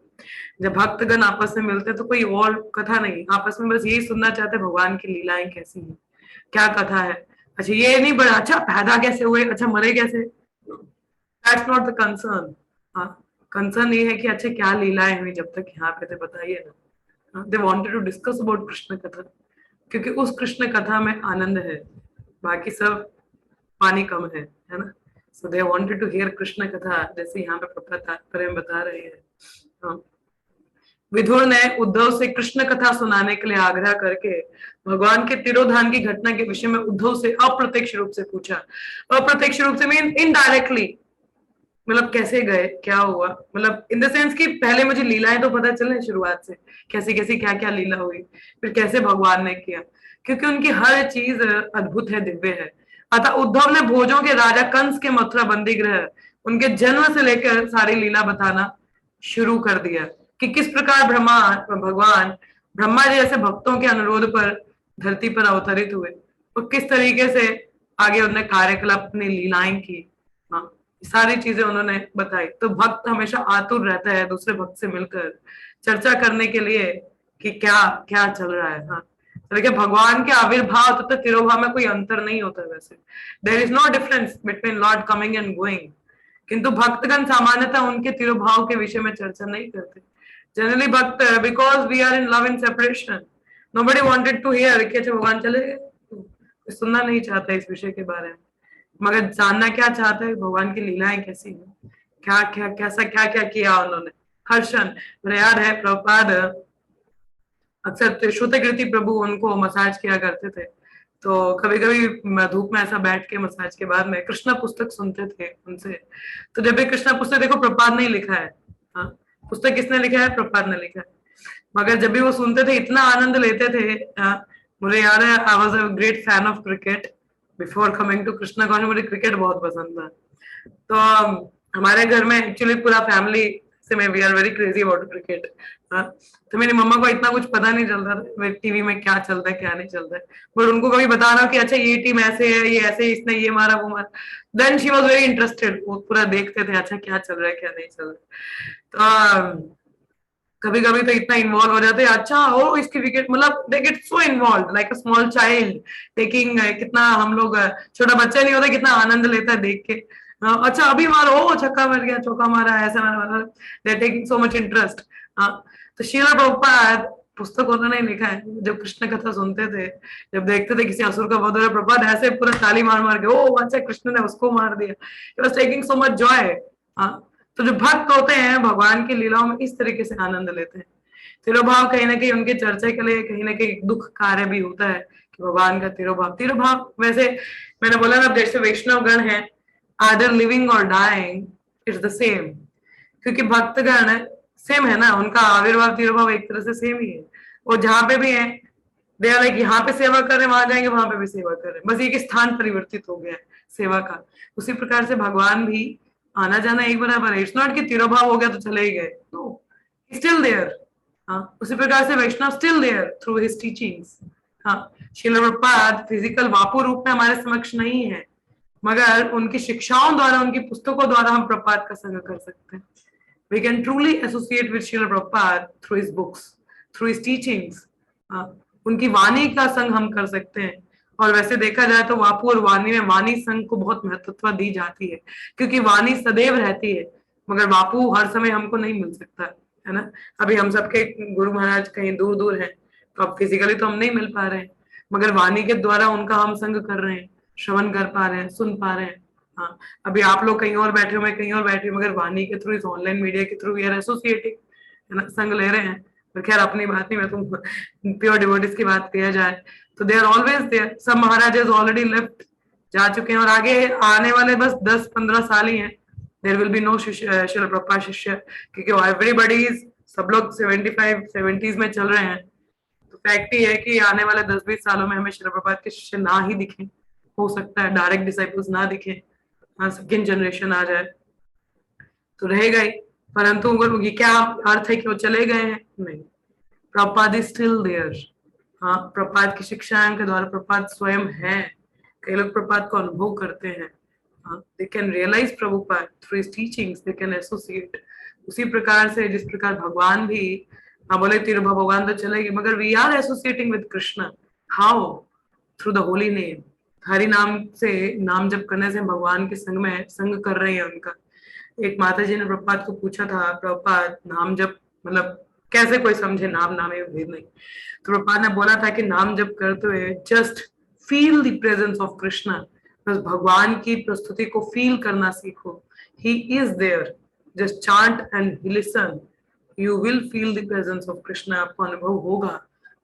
A: जब भक्तगण आपस में मिलते तो कोई और कथा नहीं, आपस में बस यही सुनना चाहते भगवान की लीलाएं कैसी है, क्या कथा है। अच्छा ये नहीं बड़ा, अच्छा पैदा कैसे हुए, अच्छा मरे कैसे, दैट्स नॉट द कंसर्न। हाँ, कंसर्न ये है कि अच्छे क्या लीलाएं हुई जब तक यहाँ पे थे, बताइए ना। They wanted to discuss about Krishna katha, क्योंकि उस कृष्ण कथा में आनंद है, बाकी सब पानी कम है ना। So they wanted to hear Krishna katha, जैसे यहाँ पे तात्पर्य बता रहे हैं। विदुर ने उद्धव से कृष्ण कथा सुनाने के लिए आग्रह करके भगवान के तिरोधान की घटना के विषय में उद्धव से अप्रत्यक्ष रूप से पूछा। अप्रत्यक्ष रूप से मीन इनडायरेक्टली, मतलब कैसे गए, क्या हुआ, मतलब इन द सेंस कि पहले मुझे लीलाएं तो पता चले शुरुआत से, कैसी कैसी क्या क्या लीला हुई, फिर कैसे भगवान ने किया, क्योंकि उनकी हर चीज अद्भुत है, दिव्य है। अतः उद्धव ने भोजों के राजा कंस के मथुरा बंदी गृह, उनके जन्म से लेकर सारी लीला बताना शुरू कर दिया कि किस प्रकार भगवान ब्रह्मा जी जैसे भक्तों के अनुरोध पर धरती पर अवतरित हुए और किस तरीके से आगे उन्होंने कार्यकलाप अपनी लीलाएं की। हाँ, सारी चीजें उन्होंने बताई। तो भक्त हमेशा आतुर रहता है दूसरे भक्त से मिलकर चर्चा करने के लिए कि क्या क्या चल रहा है। हाँ, देखिए भगवान के आविर्भाव तथा तिरोभाव में कोई अंतर नहीं होता, वैसे there is no difference between lord coming and going, किंतु भक्तगण सामान्यतः उनके तिरोभाव के विषय में चर्चा नहीं करते। जनरली भक्त, because we are in love in separation, nobody wanted to hear कि अच्छा भगवान चले गए, सुनना नहीं चाहता इस विषय के बारे में, मगर जानना क्या चाहते हैं भगवान की लीलाएं कैसी है, क्या क्या कैसा क्या क्या किया उन्होंने। हर्षण, मेरे याद है प्रभुपाद अक्सर श्रुतकीर्ति प्रभु उनको मसाज किया करते थे, तो कभी कभी धूप में ऐसा बैठ के मसाज के बाद में कृष्णा पुस्तक सुनते थे उनसे। तो जब भी कृष्णा पुस्तक, देखो प्रभुपाद ने लिखा है, हाँ, पुस्तक किसने लिखा है, प्रभुपाद ने लिखा है, मगर जब भी वो सुनते थे इतना आनंद लेते थे। मुझे याद है I was a great fan of cricket before coming to Krishna convent, मुझे क्रिकेट बहुत पसंद था। तो हमारे घर में एक्चुअली पूरा फैमिली से मैं we are very crazy about cricket. तो मेरी मम्मा को इतना कुछ पता नहीं चलता था टीवी में क्या चलता है क्या नहीं चलता है, बट उनको कभी बताना कि अच्छा ये टीम ऐसे है, ये ऐसे, इसने ये मारा वो मारा, then she was very interested, वो पूरा देखते थे अच्छा क्या चल रहा है क्या नहीं चल रहा है। तो कभी कभी तो इतना इन्वॉल्व हो जाते हैं, अच्छा ओ इसकी विकेट, मतलब they get so involve like a small child taking, कितना हम लोग, छोटा बच्चा नहीं होता कितना आनंद लेता है देख के, अच्छा अभी मारो, ओ छक्का मार गया, चौका मारा, ऐसा मारा, they are taking so much interest. तो श्रील प्रभुपाद पुस्तक उन्होंने लिखा है, जब कृष्ण कथा सुनते थे, जब देखते थे किसी असुर का वध हो रहा, प्रभुपाद ऐसे पूरा ताली मार मार के, ओ अच्छा कृष्ण ने उसको मार दिया, he was taking so much Joy. तो जो भक्त होते हैं भगवान की लीलाओं में इस तरीके से आनंद लेते हैं। तिरोभाव कहीं ना कहीं उनके चर्चा के लिए कहीं ना कहीं दुख कार्य भी होता है कि भगवान का तिरोभाव वैसे मैंने बोला ना, जैसे वैष्णव गण है, आदर लिविंग और डाइंग इट्स द सेम, क्योंकि भक्तगण सेम है ना, उनका आविर्भाव तिरोभाव एक तरह से सेम ही है। और जहां पे भी है दे आर लाइक, यहाँ पे सेवा कर रहे वहां जाएंगे वहां पे भी सेवा कर रहे, बस एक स्थान परिवर्तित हो गया है सेवा का। उसी प्रकार से भगवान भी आना जाना एक बराबर है, इट्स नॉट कि तिरोभाव हो गया तो चले ही गए, नो, स्टिल देयर। हाँ, उसी प्रकार से Vaishnava still there through his teachings. हाँ, श्रील प्रभुपाद फिजिकल वापु रूप में हमारे समक्ष नहीं है, मगर उनकी शिक्षाओं द्वारा, उनकी पुस्तकों द्वारा हम प्रभुपाद का संग कर सकते हैं। We can truly associate with Srila Prabhupada through his books, through his teachings. उनकी वाणी का संग हम कर सकते हैं। और वैसे देखा जाए तो वापू और वाणी में वाणी संग को बहुत महत्वता दी जाती है, क्योंकि वाणी सदैव रहती है, मगर वापू हर समय हमको नहीं मिल सकता है ना। अभी हम सबके गुरु महाराज कहीं दूर दूर हैं, तो अब फिजिकली तो हम नहीं मिल पा रहे हैं, मगर वाणी के द्वारा उनका हम संग कर रहे हैं, श्रवण कर पा रहे हैं, सुन पा रहे हैं। हाँ, अभी आप लोग कहीं और बैठे हुए, कहीं और बैठे हुए, मगर वाणी के थ्रू, इस ऑनलाइन मीडिया के थ्रू वी आर एसोसिएटिंग, है ना, संग ले रहे हैं। पर खैर अपनी बात नहीं, मैं तुम प्योर डिवोटीज की बात किया जाए तो दे आर ऑलवेज देयर। सब महाराज ऑलरेडी लेफ्ट जा चुके हैं और आगे आने वाले बस 10-15 साल ही हैं, there will be no Srila Prabhupada shishya, क्योंकि एवरीबॉडी इज सब लोग 75-70s में चल रहे हैं, तो फैक्ट ही है कि आने वाले 10-20 सालों में हमें श्रील प्रभुपाद के शिष्य ना ही दिखें, हो सकता है डायरेक्ट डिसाइपल्स ना दिखें, हाँ सेकेंड जनरेशन आ जाए तो रहेगा ही, परंतु अगर ये क्या अर्थ है कि वो चले गए हैं? नहीं, प्रभुपाद इज स्टिल देयर। हाँ, प्रभुपाद की शिक्षाएं के द्वारा प्रभुपाद स्वयं है, कई लोग प्रभुपाद को अनुभव करते हैं, they can realise Prabhupada through his teachings, they can associate. उसी प्रकार से जिस प्रकार भगवान भी, हाँ बोले तिरुभा भगवान तो चले गए, मगर we are associating with Krishna, how? Through the holy name. Hari नाम से, नाम जप करने से भगवान के संग में संग कर रहे हैं उनका। एक माता जी ने प्रभुपाद को पूछा था, प्रभुपाद नाम जप मतलब कैसे कोई समझे, नाम नामे में भेद नहीं, तो प्रभुपाद ने बोला था कि नाम जप करते हुए just feel the presence of Krishna, बस भगवान की प्रस्तुति को फील करना सीखो। He is there, just chant and listen, you will feel the presence of Krishna, आपको अनुभव होगा।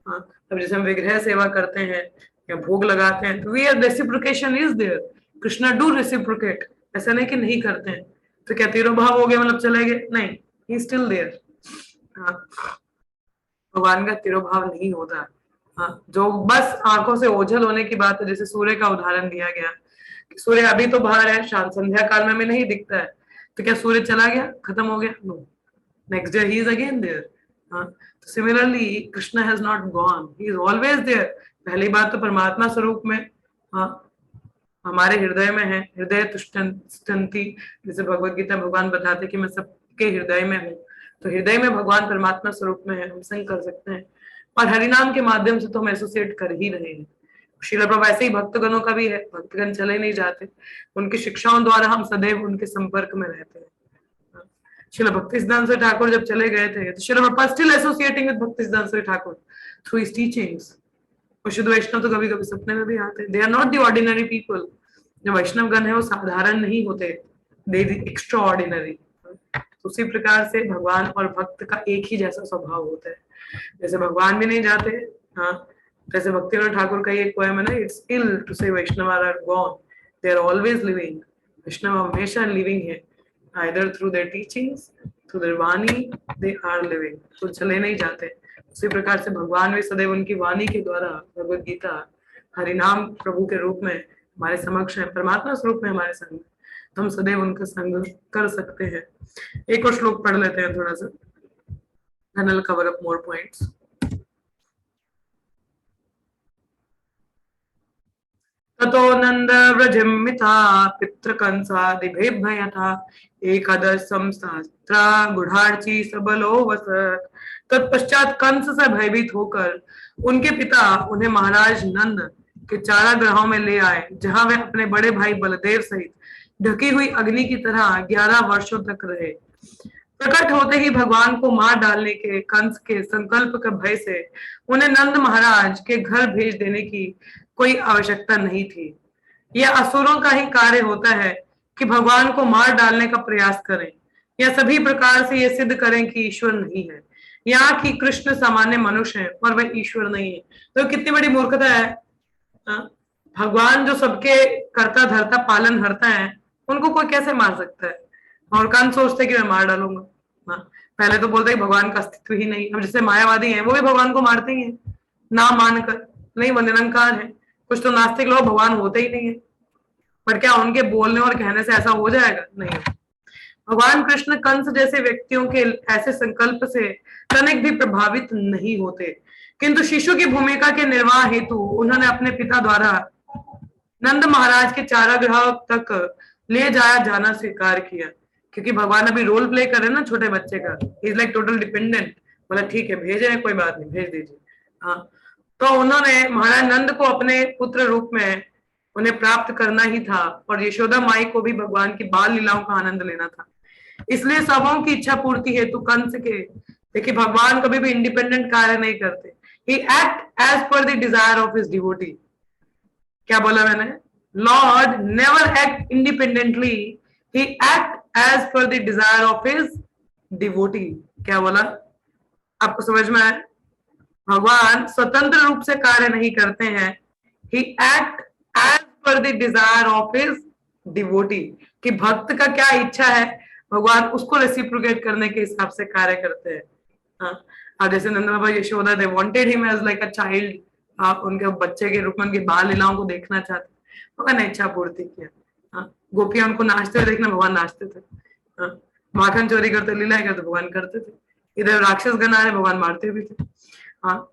A: अब जैसे हम विग्रह सेवा करते हैं या भोग लगाते हैं, तो we are reciprocation is there, Krishna do reciprocate, ऐसा नहीं कि नहीं करते हैं। तो क्या तिरोभाव हो गया मतलब चले गए? नहीं, ही स्टिल देयर। भगवान का तिरोभाव नहीं होता। हाँ, जो बस आंखों से ओझल होने की बात है, जैसे सूर्य का उदाहरण दिया गया, सूर्य अभी तो बाहर है, शाम संध्या काल में हमें नहीं दिखता है, तो क्या सूर्य चला गया, खत्म हो गया? No, next day he is again there. Similarly Krishna has not gone, he is always there. पहली बात तो परमात्मा स्वरूप में, हमारे हृदय में है, हृदय तुष्टंती, जैसे भगवत गीता भगवान बताते कि मैं सबके हृदय में हूँ, तो हृदय में भगवान परमात्मा स्वरूप में है, हम संग कर सकते हैं, और हरिनाम के माध्यम से तो हम एसोसिएट कर ही रहे हैं। श्रील प्रभु ऐसे ही भक्तगणों का भी है, भक्तगण चले नहीं जाते, उनकी शिक्षाओं द्वारा हम सदैव उनके संपर्क में रहते हैं। श्रील भक्ति सिद्धांत ठाकुर जब चले गए थे, तो Srila Prabhupada still associating with भक्ति सिद्धांत ठाकुर थ्रू हिज टीचिंग्स। और शुद्ध वैष्णव तो कभी कभी सपने में भी आते हैं, they are not the ordinary people. जो वैष्णव गण है वो साधारण नहीं होते, दे द एक्स्ट्रा ऑर्डिनरी। उसी प्रकार से भगवान और भक्त का एक ही जैसा स्वभाव होता है, जैसे भगवान भी नहीं जाते, हाँ, जैसे भक्ति विनोद ठाकुर का एक पोएम है ना, it's ill to say Vaishnava are gone, they are always living. Vaishnava हमेशा लिविंग है, either through their teachings, through their vani, they are living, तो चले नहीं जाते। उसी प्रकार से भगवान भी सदैव उनकी वाणी के द्वारा, भगवत गीता, हरिनाम प्रभु के रूप में हमारे समक्ष है, परमात्मा स्वरूप में हमारे संग, तो हम सदैव उनका संग कर सकते हैं। एक और श्लोक पढ़ लेते हैं थोड़ा सा, then I'll cover up more points. ततो नंद व्रजमिता पितृकंसादिभेभयथा एकादशम सहस्त्रा गुढ़ार्ची सबलो वसत। तत्पश्चात कंस से भयभीत होकर उनके पिता उन्हें महाराज नंद के चारागृहों में ले आए, जहां वे अपने बड़े भाई बलदेव सहित ढकी हुई अग्नि की तरह 11 वर्षों तक रहे। प्रकट होते ही भगवान को मार डालने के कंस के संकल्प के भय से उन्हें नंद महाराज के घर भेज देने की कोई आवश्यकता नहीं थी। यह असुरों का ही कार्य होता है कि भगवान को मार डालने का प्रयास करें या सभी प्रकार से यह सिद्ध करें कि ईश्वर नहीं है। यहाँ की कृष्ण सामान्य मनुष्य है और वह ईश्वर नहीं है, तो कितनी बड़ी मूर्खता है। भगवान जो सबके कर्ता धर्ता पालन हरता है, उनको कोई कैसे मार सकता है? और कंस सोचते कि मैं मार डालूंगा। पहले तो बोलते भगवान का अस्तित्व ही नहीं। अब जैसे मायावादी हैं, वो भी भगवान को मारते ही हैं ना मानकर, नहीं वो निरंकार है। कुछ तो नास्तिक लोग भगवान होते ही नहीं है, पर क्या उनके बोलने और कहने से ऐसा हो जाएगा? नहीं। भगवान कृष्ण कंस जैसे व्यक्तियों के ऐसे संकल्प से तनिक भी प्रभावित नहीं होते, किंतु शिशु की भूमिका के निर्वाह हेतु उन्होंने अपने पिता द्वारा नंद महाराज के चारागृह तक ले जाया जाना स्वीकार किया, क्योंकि भगवान अभी रोल प्ले कर रहे हैं ना छोटे बच्चे का, इज लाइक टोटल डिपेंडेंट। बोला ठीक है भेज रहे हैं, कोई बात नहीं, भेज दीजिए। हाँ, तो उन्होंने महाराज नंद को अपने पुत्र रूप में उन्हें प्राप्त करना ही था, और यशोदा माई को भी भगवान की बाल लीलाओं का आनंद लेना था। इसलिए सबों की इच्छा पूर्ति हेतु कंस के, देखिए भगवान कभी भी इंडिपेंडेंट कार्य नहीं करते, he act as per the desire of his devotee. क्या बोला मैंने? Lord never act independently, he act as per the desire of his devotee. क्या बोला? आपको समझ में आया? भगवान स्वतंत्र रूप से कार्य नहीं करते हैं, he act as per the desire of his devotee, कि भक्त का क्या इच्छा है भगवान उसको रेसिप्रोकेट करने के हिसाब से कार्य करते हैं। हाँ, अब जैसे Nand Baba Yashoda they wanted him as like a child, आप उनके बच्चे के रूप में उनकी बाल लीलाओं को देखना चाहते, भगवान ने इच्छा पूर्ति किया। हाँ, गोपियां उनको नाचते हुए देखना, भगवान नाचते थे। हाँ, माखन चोरी करते, लीलाएं करते, भगवान करते थे। इधर राक्षस गण आ रहे, भगवान मारते भी थे। हाँ,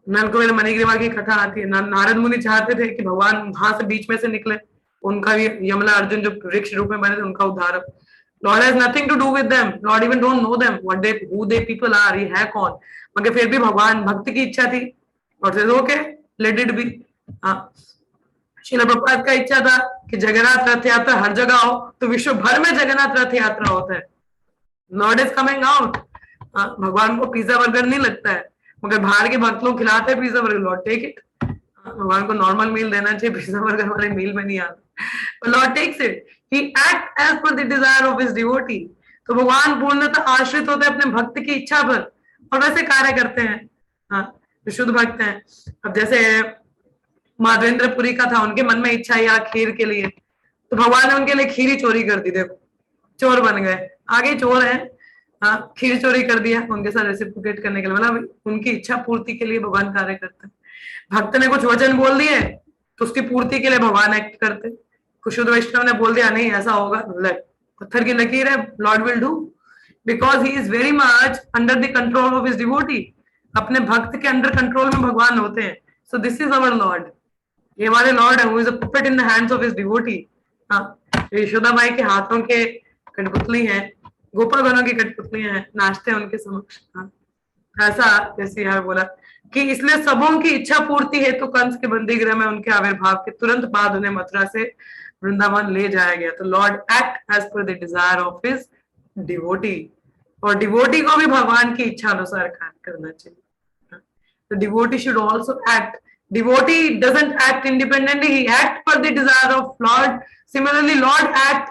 A: नलकुबेर मणिग्रीवा की कथा आती है, नारद मुनि चाहते थे कि भगवान वहां से बीच में से निकले, उनका भी यमला अर्जुन जो वृक्ष रूप में बने थे उनका उद्धार। Lord has nothing to do with them, lord even don't know them what they who they people are, ये है कौन, मगर फिर भी भगवान भक्त की इच्छा थी और से okay let it be. Srila Prabhupada का इच्छा था कि जगन्नाथ रथ यात्रा हर जगह हो, तो विश्व भर में जगन्नाथ रथ यात्रा होता है। Lord is coming out. भगवान को पिज्जा बर्गर नहीं लगता है, मगर बाहर के भक्त लोग खिलाते हैं pizza burger, lord take it. भगवान को नॉर्मल मील देना चाहिए, पिज्जा बर्गर वाले मील में नहीं आता। Lord takes it, he act as per the desire of his devotee. तो भगवान पूर्णतः आश्रित होते हैं अपने भक्त की इच्छा पर और वैसे कार्य करते हैं। हाँ, जो शुद्ध भक्त हैं। अब जैसे माधवेंद्रपुरी का था, उनके मन में इच्छा या खीर के लिए, तो भगवान ने उनके लिए खीर ही चोरी कर दी। देखो चोर बन गए, आगे चोर है। हाँ, खीर चोरी कर दिया उनके साथ रेसिप्रोकेट करने के लिए, मतलब उनकी इच्छा पूर्ति के लिए भगवान कार्य करते हैं। भक्त ने कुछ वचन बोल दिए तो उसकी पूर्ति के लिए भगवान एक्ट करते। कुछ शुद्ध वैष्णव ने बोल दिया नहीं ऐसा होगा, पत्थर की लकीर है, lord will do, because he is very much under the control of his devotee. अपने भक्त के अंडर कंट्रोल में भगवान होते हैं। So this is our lord, ये हमारे लॉर्ड है, who is a puppet in the hands of his devotee. हाँ, यशोदा माई के हाथों के कठपुतली हैं, गोपागणों की कठपुतलियां हैं, नाचते हैं उनके समक्ष। हाँ, ऐसा जैसे यहाँ बोला कि इसलिए सबों की इच्छा पूर्ति है तो कंस के बंदी गृह में उनके आविर्भाव के तुरंत बाद उन्हें मथुरा से वृंदावन ले जाया गया। तो lord act as per the desire of his devotee, और डिवोटी को भी भगवान की इच्छा अनुसार कार्य करना चाहिए। तो devotee should also act. Devotee doesn't act independently, he act per the desire of lord. Similarly lord act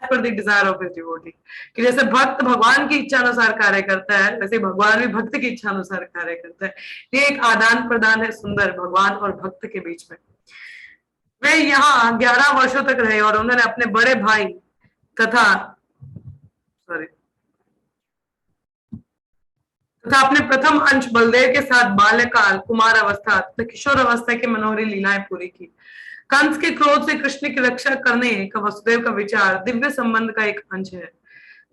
A: per the desire of his devotee, कि जैसे भक्त भगवान की इच्छा अनुसार कार्य करता है, वैसे भगवान भी भक्त की इच्छा अनुसार कार्य करता है। ये एक आदान प्रदान है सुंदर भगवान और भक्त के बीच में। वे यहाँ 11 वर्षों तक रहे और उन्होंने अपने बड़े भाई तथा अपने प्रथम अंश बलदेव के साथ बाल्यकाल, कुमार अवस्था तथा किशोर अवस्था की मनोहरी लीलाएं पूरी की। कंस के क्रोध से कृष्ण की रक्षा करने का वसुदेव का विचार दिव्य संबंध का एक अंश है।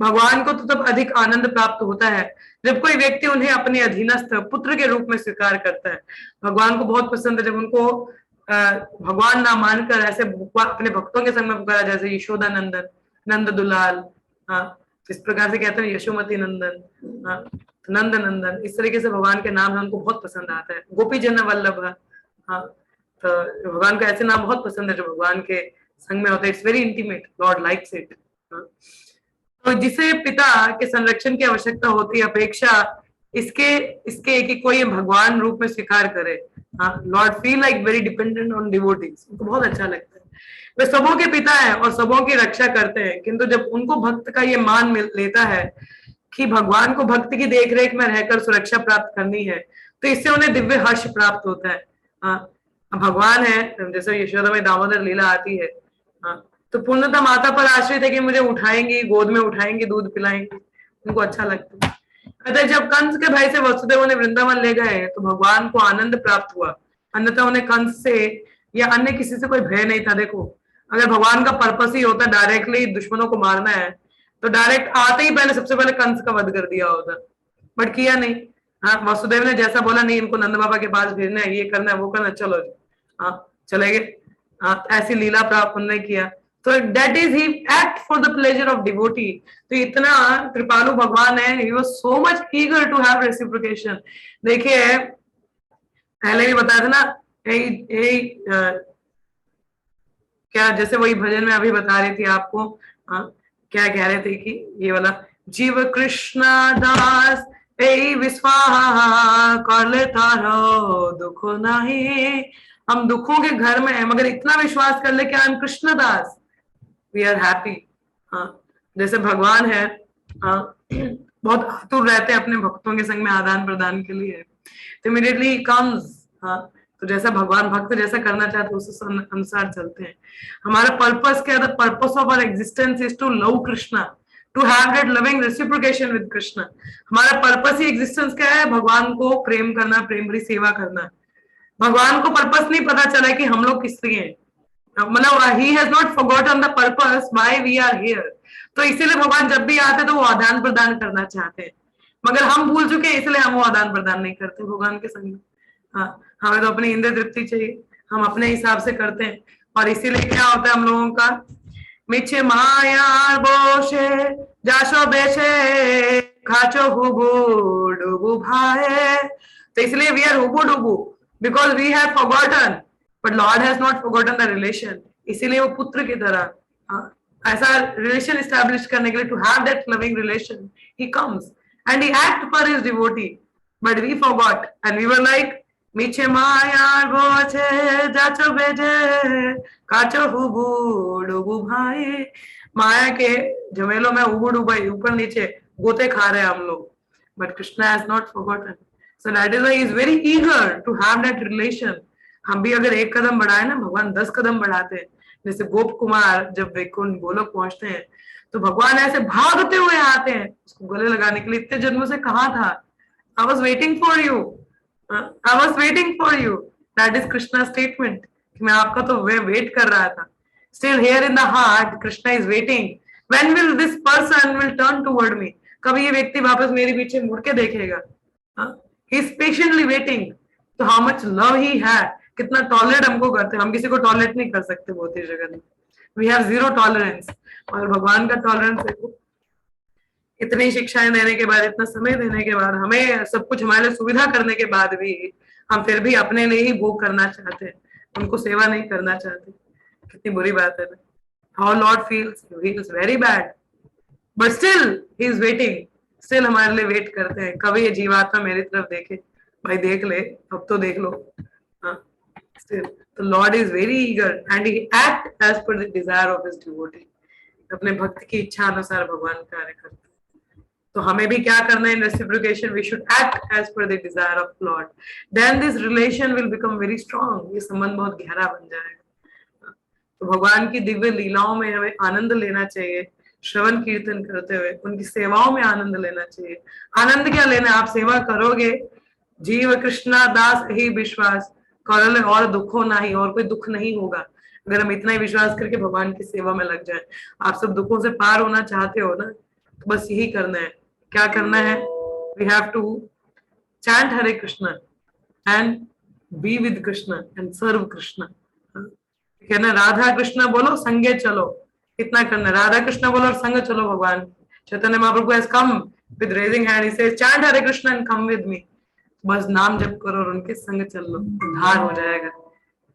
A: भगवान को तो तब अधिक आनंद प्राप्त होता है जब कोई व्यक्ति उन्हें अपने अधीनस्थ पुत्र के रूप में स्वीकार करता है। भगवान को बहुत पसंद है जब उनको भगवान ना मानकर ऐसे अपने भक्तों के संग में पुकारा, जैसे यशोदा नंदन, नंद दुलाल, इस प्रकार से कहते हैं यशोमती नंदन, नंद नंदन, इस तरीके से भगवान के नाम उनको बहुत पसंद आता है। गोपी जन वल्लभ, तो भगवान को ऐसे नाम बहुत पसंद है जो भगवान के संग में होते हैं। It's very intimate, Lord likes it. तो जिसे पिता के संरक्षण की आवश्यकता होती है अपेक्षा इसके कि कोई भगवान रूप में स्वीकार करे। Lord feel like very dependent on devotees, उनको बहुत अच्छा लगता है। वे सबों के पिता है और सबों की रक्षा करते हैं, किंतु जब उनको भक्त का ये मान लेता है कि भगवान को भक्त की देखरेख में रहकर सुरक्षा प्राप्त करनी है, तो इससे उन्हें दिव्य हर्ष प्राप्त होता है। भगवान है, जैसे यशोदा में दामोदर लीला आती है, तो पूर्णतः माता पर आश्रित है कि मुझे उठाएंगी, गोद में उठाएंगी, दूध पिलाएंगी, उनको अच्छा लगता है। अतः जब कंस के भाई से वसुदेव उन्हें वृंदावन ले गए तो भगवान को आनंद प्राप्त हुआ, अन्यथा उन्हें कंस से या अन्य किसी से कोई भय नहीं था। देखो, अगर भगवान का पर्पस ही होता डायरेक्टली दुश्मनों को मारना है तो डायरेक्ट आते ही पहले सबसे पहले कंस का वध कर दिया होता, बट किया नहीं। हाँ, वसुदेव ने जैसा बोला, नहीं इनको नंद बाबा के पास भेजना है, ये करना है, वो करना, चलो जी, चले गए। ऐसी लीला प्राप्त उन्होंने किया। तो that is he act for the pleasure of devotee. तो इतना कृपालु भगवान है, he was so much eager to have reciprocation. देखिए पहले भी बताया था ना, क्या जैसे वही भजन में अभी बता रही थी आपको, क्या कह रहे थे कि ये वाला जीव कृष्ण दास ए विश्वाहा कर ले तारो दुख नहीं। हम दुखों के घर में है मगर इतना विश्वास कर ले कि I am Krishna das, we are happy. जैसे भगवान है, बहुत आतुर रहते हैं अपने भक्तों के संग में आदान प्रदान के लिए, तो इमीडिएटली कम्स। तो जैसा भगवान भक्त जैसा करना चाहते उस अनुसार चलते हैं। हमारा पर्पस क्या था? Purpose of our existence is to love Krishna, to have that loving reciprocation with Krishna. हमारा पर्पस ही एग्जिस्टेंस क्या है? भगवान को प्रेम करना, प्रेम भरी सेवा करना। भगवान को पर्पस नहीं पता चला कि हम लोग किस लिए हैं, मतलब he has not forgotten the purpose why we are here. तो इसीलिए भगवान जब भी आते तो वो आदान प्रदान करना चाहते हैं, मगर हम भूल चुके हैं, इसलिए हम वो आदान प्रदान नहीं करते भगवान के संग में। हाँ, हमें तो अपनी इंद्रिय तृप्ति चाहिए, हम अपने हिसाब से करते हैं, और इसीलिए क्या होता है हम लोगों का, मिछे माया बोशे जाशो बेशे खाचो हुबू डुबू भाए। तो इसलिए वी आर हुबू डुबू because we have forgotten, but lord has not forgotten the relation. इसीलिए वो पुत्र की तरह ऐसा रिलेशन एस्टैब्लिश करने के लिए, to have that loving relation, he comes and he act for his devotee, but we forgot and we were like miche maya boche jacho beje kacho hubu dubu bhai। माया के झमेलों में उबड़ उबड़ ऊपर नीचे गोते खा रहे हैं हम लोग, but Krishna has not forgotten, so that is why he is very eager to have that relation। हम भी अगर एक कदम बढ़ाए ना, भगवान 10 कदम बढ़ाते हैं। जैसे गोप कुमार जब वैकुंठ गोलोक पहुंचते हैं तो भगवान ऐसे भागते हुए आते हैं उसको गले लगाने के लिए। इतने जन्मों से कहा था, I was waiting for you, I was waiting for you। That is Krishna statement कि मैं आपका तो वेट कर रहा था। Still here in the heart Krishna is waiting, when will this person will turn toward me, कभी ये व्यक्ति वापस मेरे पीछे मुड़ के देखेगा। He is patiently waiting। तो how much love he had, कितना टॉलरेट हमको करते हैं, हम किसी को टॉलरेट नहीं कर सकते भौतिक जगत में। We have zero tolerance, और भगवान का टॉलरेंस देखो। इतनी शिक्षाएं देने के बाद, इतना समय देने के बाद, हमें सब कुछ हमारे लिए सुविधा करने के बाद भी हम फिर भी अपने लिए ही भोग करना चाहते हैं, उनको सेवा नहीं करना चाहते। कितनी बुरी बात है ना। How Lord feels very bad, but still he is waiting, still हमारे लिए वेट करते हैं, कभी ये जीवात्मा मेरी तरफ देखे। भाई देख ले, अब तो देख लो। Still, the Lord is very eager and he acts as per the desire of his devotee। अपने भक्त की इच्छा अनुसार भगवान कार्य करते हैं। तो हमें भी क्या करना है? in reciprocation we should act as per the desire of Lord, then this relation will become very strong। ये संबंध बहुत गहरा बन जाएगा। तो भगवान की दिव्य लीलाओं में हमें आनंद लेना चाहिए, श्रवण कीर्तन करते हुए उनकी सेवाओं में आनंद लेना चाहिए। आनंद क्या लेना? आप सेवा करोगे, जीव कृष्णा दास ही विश्वास करले और दुखो नहीं, और कोई दुख नहीं होगा अगर हम इतना ही विश्वास करके भगवान की सेवा में लग जाए। आप सब दुखों से पार होना चाहते हो ना, तो बस यही करना है। क्या करना है? We have to chant Hare Krishna and be with Krishna and serve Krishna. कहना राधा कृष्णा बोलो, संगे चलो, इतना करना। राधा कृष्णा बोलो और संग चलो। भगवान Chaitanya Mahaprabhu has come with raising hand, he says chant Hare Krishna and come with me. बस नाम जप करो और उनके संग चल लो, उद्धार हो जाएगा,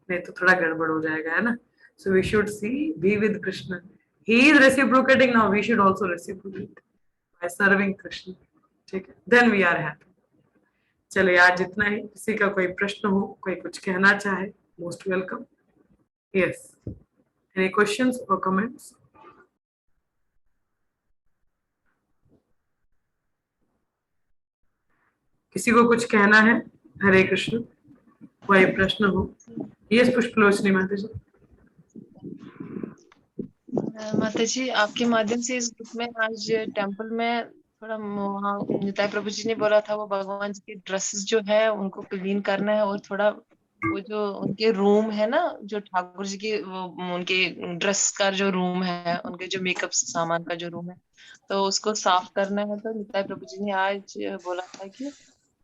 A: नहीं तो थोड़ा गड़बड़ हो जाएगा, है ना। So we should see be with Krishna, he is reciprocating, now we should also reciprocate by serving Krishna. ठीक है, देन वी आर हैप्पी। चलिए आज जितना ही। किसी का कोई प्रश्न हो, कोई कुछ कहना चाहे, most welcome. Yes, any questions or comments? किसी को कुछ कहना है? हरे कृष्ण, कोई प्रश्न हो? यस पुष्पलोचनी माता जी।
E: माता जी, आपके माध्यम से इस ग्रुप में आज टेम्पल में थोड़ा वहाँ निताई प्रभु जी ने बोला था वो भगवान जी के ड्रेसेस जो है उनको क्लीन करना है, और थोड़ा वो जो उनके रूम है ना, जो ठाकुर जी के उनके ड्रेस का जो रूम है, उनके जो मेकअप सामान का जो रूम है, तो उसको साफ करना है। तो निताई प्रभु जी ने आज बोला था कि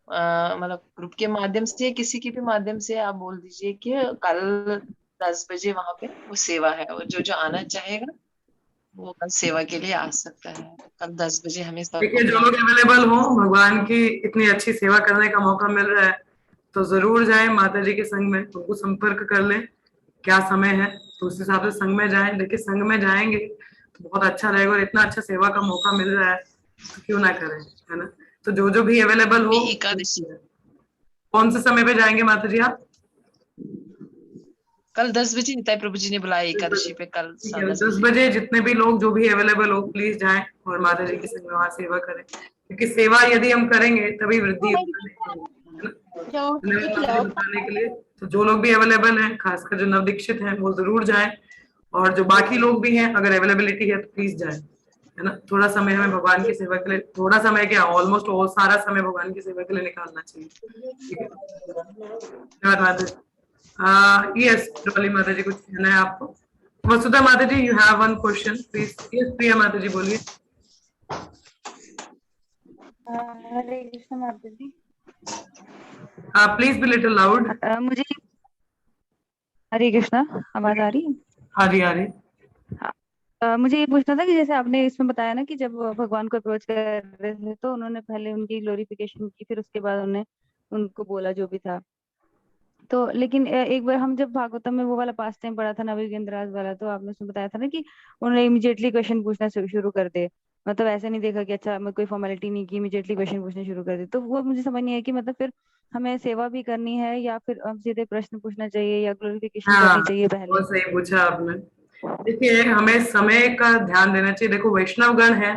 E: मतलब ग्रुप के माध्यम से, किसी के भी माध्यम से आप बोल दीजिए कि कल 10 बजे वहां पे वो सेवा है, और जो जो आना चाहेगा वो कल सेवा के लिए आ सकता है। कल 10 बजे हमें सब
A: देखिए, जो लोग अवेलेबल हो, भगवान की इतनी अच्छी सेवा करने का मौका मिल रहा है तो जरूर जाएं माता जी के संग में। उनको संपर्क कर लें क्या समय है, तो उस हिसाब से संग में जाएं। देखिए संग में जाएंगे तो बहुत अच्छा रहेगा, और इतना अच्छा सेवा का मौका मिल रहा है तो क्यों ना करें, है ना। तो जो जो भी अवेलेबल हो।
E: एकादशी
A: कौन से समय पे जाएंगे माता जी आप?
E: कल 10 बजे निताई प्रभु जी ने बुलाया एकादशी पे, कल
A: 10 बजे। जितने भी लोग जो भी अवेलेबल हो प्लीज जाएं और माता जी के संग में वहां सेवा करें, क्योंकि सेवा यदि हम करेंगे तभी वृद्धि बताने के लिए। तो जो लोग भी अवेलेबल हैं, खासकर जो नवदीक्षित हैं, वो जरूर जाएं, और जो बाकी लोग भी हैं अगर अवेलेबिलिटी है तो प्लीज जाएं। है ना। थोड़ा समय हमें भगवान की सेवा के लिए, थोड़ा समय क्या, ऑलमोस्ट सारा समय भगवान की सेवा के लिए निकालना चाहिए। ठीक है, धन्यवाद माता जी। यस डॉली माता जी, कुछ कहना है आपको? वसुधा माता ji, you have one question please. Yes Priya माता जी बोलिए।
H: हरे कृष्ण माता ji.
A: Please be little loud.
H: मुझे हरे कृष्णा, आवाज आ रही है?
A: आ रही।
H: मुझे ये पूछना था कि जैसे आपने इसमें बताया ना कि जब भगवान को अप्रोच कर रहे थे तो उन्होंने पहले उनकी ग्लोरिफिकेशन की, फिर उसके बाद उन्होंने उनको बोला जो भी था। तो लेकिन एक बार हम जब भागवतम में वो वाला पास टाइम पढ़ा था नवयुगेंद्राज वाला, तो आपने उसमें बताया था ना कि उन्होंने इमीडिएटली क्वेश्चन पूछना शुरू कर दे। मतलब ऐसे नहीं देखा कि अच्छा मैं कोई फॉर्मेलिटी नहीं की, इमीडिएटली क्वेश्चन पूछने शुरू कर दे। तो वो मुझे समझ नहीं है कि मतलब फिर हमें सेवा भी करनी है या फिर हम सीधे प्रश्न पूछना चाहिए या ग्लोरिफिकेशन
A: हाँ,
H: करनी चाहिए पहले?
A: बहुत सही पूछा आपने। देखिए, हमें समय का ध्यान देना चाहिए। देखो वैष्णव गण है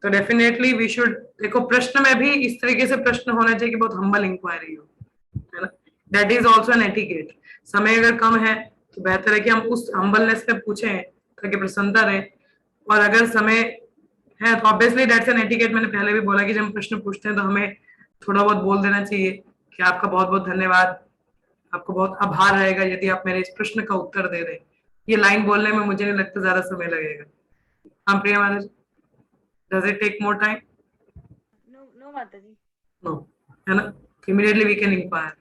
A: तो डेफिनेटली वी शुड, देखो प्रश्न में भी इस तरीके से प्रश्न होना चाहिए कि बहुत हम्बल इंक्वायरी हो, है ना। That is also an etiquette. समय अगर कम है तो बेहतर है कि हम उस हम्बलनेस में पूछें ताकि प्रसन्नता रहे। और अगर समय है तो ऑब्वियसली दैट्स एन एटिकेट। मैंने पहले भी बोला कि जब हम प्रश्न पूछते हैं तो हमें थोड़ा बहुत बोल देना चाहिए कि आपका बहुत बहुत धन्यवाद, आपको बहुत आभार रहेगा यदि आप मेरे इस प्रश्न का उत्तर दे दें। ये लाइन बोलने में मुझे नहीं लगता ज्यादा समय लगेगा। हाँ Priya Maharaj, does it take more time?
H: No माता जी।
A: नो, है ना। इमीडिएटली वी कैन इंक्वायर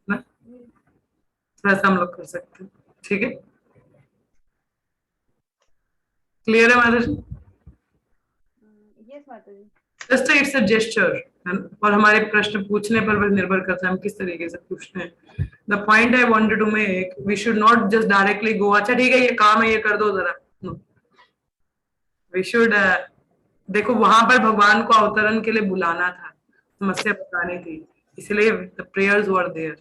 A: ना, तो ऐसा हम लोग कर सकते हैं। ठीक है, क्लियर है महाराज?
H: यस माता जी।
A: जस्ट इट्स अ जेस्चर, है ना। और हमारे प्रश्न पूछने पर भी निर्भर करता है हम किस तरीके से पूछते हैं। The point I wanted to make, we should not just directly go, अच्छा ठीक है ये काम है ये कर दो जरा। नो, वी शुड, देखो वहां पर भगवान को अवतरण के लिए बुलाना था, समस्या बतानी थी, इसलिए the prayers were there.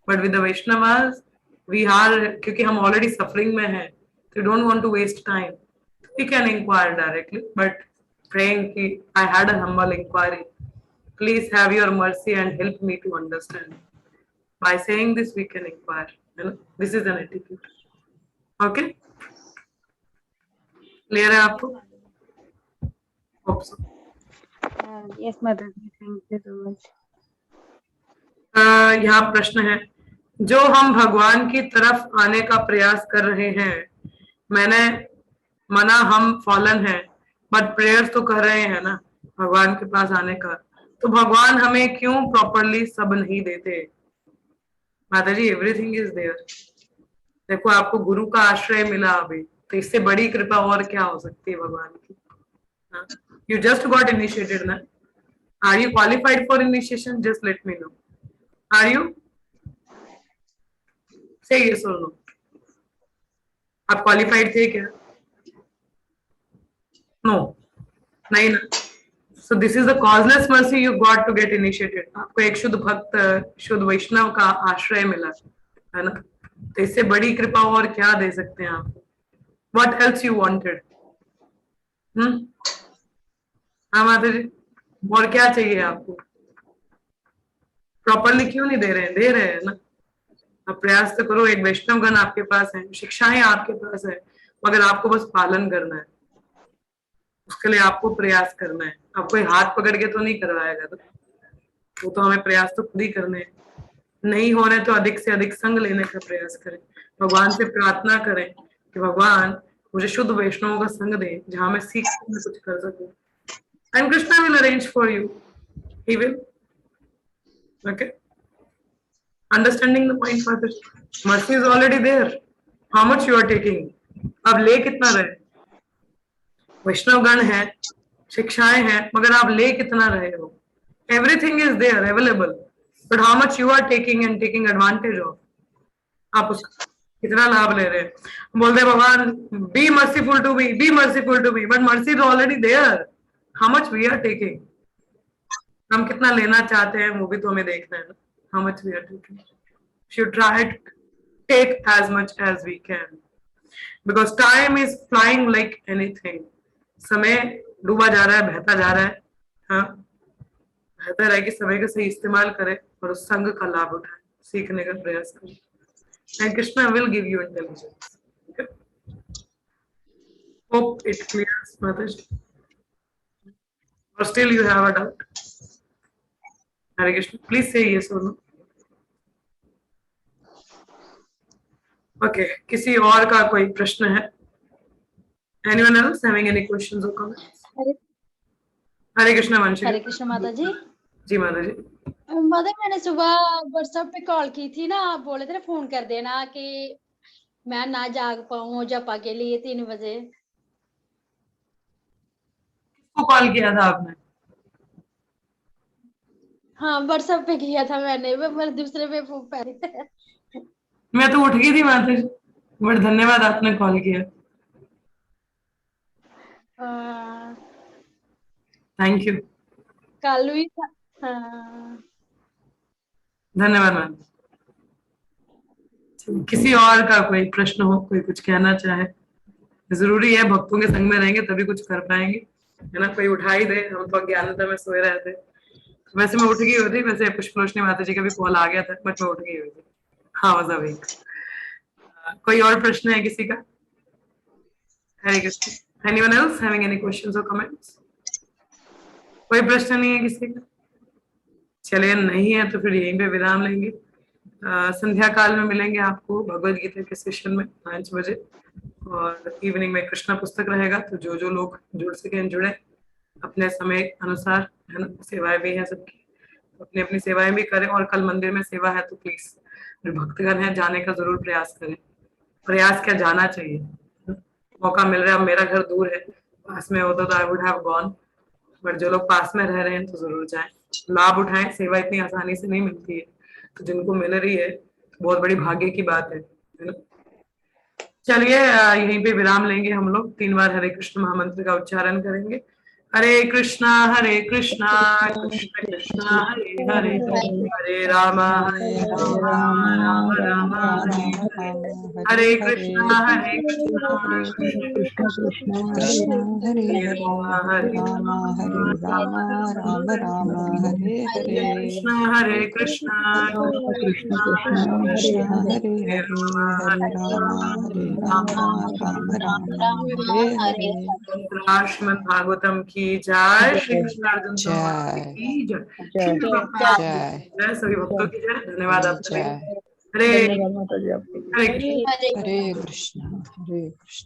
A: But with the Vaishnavas we are, क्योंकि हम ऑलरेडी सफरिंग में हैं तो don't want to waste time, we can inquire directly, but praying कि I had a humble inquiry, please have your mercy and help me to understand. By saying this we can inquire, you know? This is an etiquette. Okay, clear है आपको? Hope so.
H: Yes माता जी, thank you so much.
A: यहाँ प्रश्न है, जो हम भगवान की तरफ आने का प्रयास कर रहे हैं, मैंने मना हम फॉलन हैं बट प्रेयर्स तो कर रहे हैं ना भगवान के पास आने का, तो भगवान हमें क्यों प्रॉपरली सब नहीं देते? माता जी, एवरीथिंग इज देयर। देखो आपको गुरु का आश्रय मिला अभी, तो इससे बड़ी कृपा और क्या हो सकती है भगवान की? यू जस्ट गॉट इनिशिएटेड ना, are you qualified for initiation? Just let me know, are you? Say yes और नो, आप क्वालिफाइड थे क्या? नो, नहीं ना। So this is the causeless mercy you got to get initiated. आपको एक शुद्ध भक्त, शुद्ध वैष्णव का आश्रय मिला, है ना। तो इससे बड़ी कृपा और क्या दे सकते हैं आप? What else you wanted? हाँ माता जी, और क्या चाहिए आपको? प्रॉपरली क्यों नहीं दे रहे हैं? दे रहे हैं ना। आप प्रयास तो करो, एक वैष्णव गण आपके पास है, शिक्षाएं आपके पास है, मगर आपको बस पालन करना है, उसके लिए आपको प्रयास करना है। आप कोई हाथ पकड़ के तो नहीं करवाएगा, तो वो तो हमें प्रयास तो खुद ही करने हैं। नहीं हो रहे तो अधिक से अधिक संग लेने का प्रयास करें, भगवान से प्रार्थना करें कि भगवान मुझे शुद्ध वैष्णवों का संग दे जहां मैं सीख कुछ कर सकूं, and Krishna will arrange for you, he will. Okay, understanding the point, mercy is already there, how much you are taking, अब ले कितना रहे? वैष्णव गण है, शिक्षाएं हैं, मगर आप ले कितना रहे हो? Everything is there available, but how much you are taking and taking advantage of, आप उसका कितना लाभ ले रहे हैं? बोलते हैं भगवान be merciful to me, be merciful to me, but mercy is already there, how much we are taking, हम कितना लेना चाहते हैं वो भी तो हमें देखना है ना, how much we are taking. Should try to take as much as we can, because time is flying like anything. समय डूबा जा रहा है, बहता जा रहा है। हाँ, बेहतर है कि समय का सही इस्तेमाल करें और उस संग का लाभ उठाएं, सीखने का प्रयास करें, and Krishna will give you intelligence. Hope it clears, Mataji. Or still you have a doubt? Hare Krishna. Please say yes or no. Okay. किसी और का कोई प्रश्न है? Anyone else having any questions or comments? हरे कृष्णा वंशी.
I: हरे कृष्ण माता जी.
A: जी माता जी.
I: माता मैंने सुबह व्हाट्सएप पे कॉल की थी ना, आप बोले थे फोन कर देना कि मैं ना जाग पाऊँ जपा के लिए 3 बजे.
A: किसको कॉल किया था आपने?
I: हाँ व्हाट्सएप पे किया था मैंने, मेरे दूसरे पे फोन पे थे.
A: मैं तो उठ गई थी माता जी. बट धन्यवाद आपने कॉल किया. Thank you.
I: कल हुई था. हाँ.
A: धन्यवाद मैम. किसी और का कोई प्रश्न हो, कोई कुछ कहना चाहे? जरूरी है, भक्तों के संग में रहेंगे तभी कुछ कर पाएंगे, है ना. कोई उठा ही दे, हम तो अज्ञानता में सोए रहे थे. वैसे मैं उठ गई हुई थी. वैसे पुष्पलोचनी माता जी का भी कॉल आ गया था, बट मैं उठ गई हुई थी. हाँ वॉज अवेक. कोई और प्रश्न है किसी का? Hare Krishna. Anyone else having any questions or comments? कोई प्रश्न नहीं है किसी का? चलिए, नहीं है तो फिर यहीं पे विराम लेंगे. संध्या काल में मिलेंगे आपको भगवद गीता के सेशन में 5 बजे, और इवनिंग में कृष्णा पुस्तक रहेगा. तो जो लोग जुड़ सके जुड़े अपने समय अनुसार, है ना. सेवाएं भी है सबकी, अपनी अपनी सेवाएं भी करें. और कल मंदिर में सेवा है तो प्लीज जो भक्तगण है जाने का जरूर प्रयास करें. प्रयास क्या, जाना चाहिए. मौका मिल रहा है. अब मेरा घर दूर है, पास में होता तो I would have gone, but जो लोग पास में रह रहे हैं तो जरूर जाएं, लाभ उठाएं. सेवा इतनी आसानी से नहीं मिलती है, तो जिनको मिल रही है बहुत बड़ी भाग्य की बात है ना. चलिए, यहीं पे विराम लेंगे हम लोग. 3 बार हरे कृष्ण महामंत्र का उच्चारण करेंगे. हरे कृष्णा कृष्ण कृष्ण हरे हरे, हरे राम राम राम हरे हरे. हरे कृष्णा कृष्ण कृष्ण
F: हरे हरे, राम हरे राम, राम राम हरे हरे.
A: हरे कृष्ण कृष्ण
F: कृष्ण हरे हरे, हरे राम राम राम हरे हरे.
A: श्रीमद् भागवतम की जय. श्री कृष्ण अर्जुन
F: जय.
A: की जय.
F: जय.
A: सभी भक्तों की जय. धन्यवाद आप सभी.
F: जय.
A: हरे
B: धन्यवाद माता जी आपके.
A: हरे कृष्ण.
F: हरे कृष्ण हरे कृष्ण.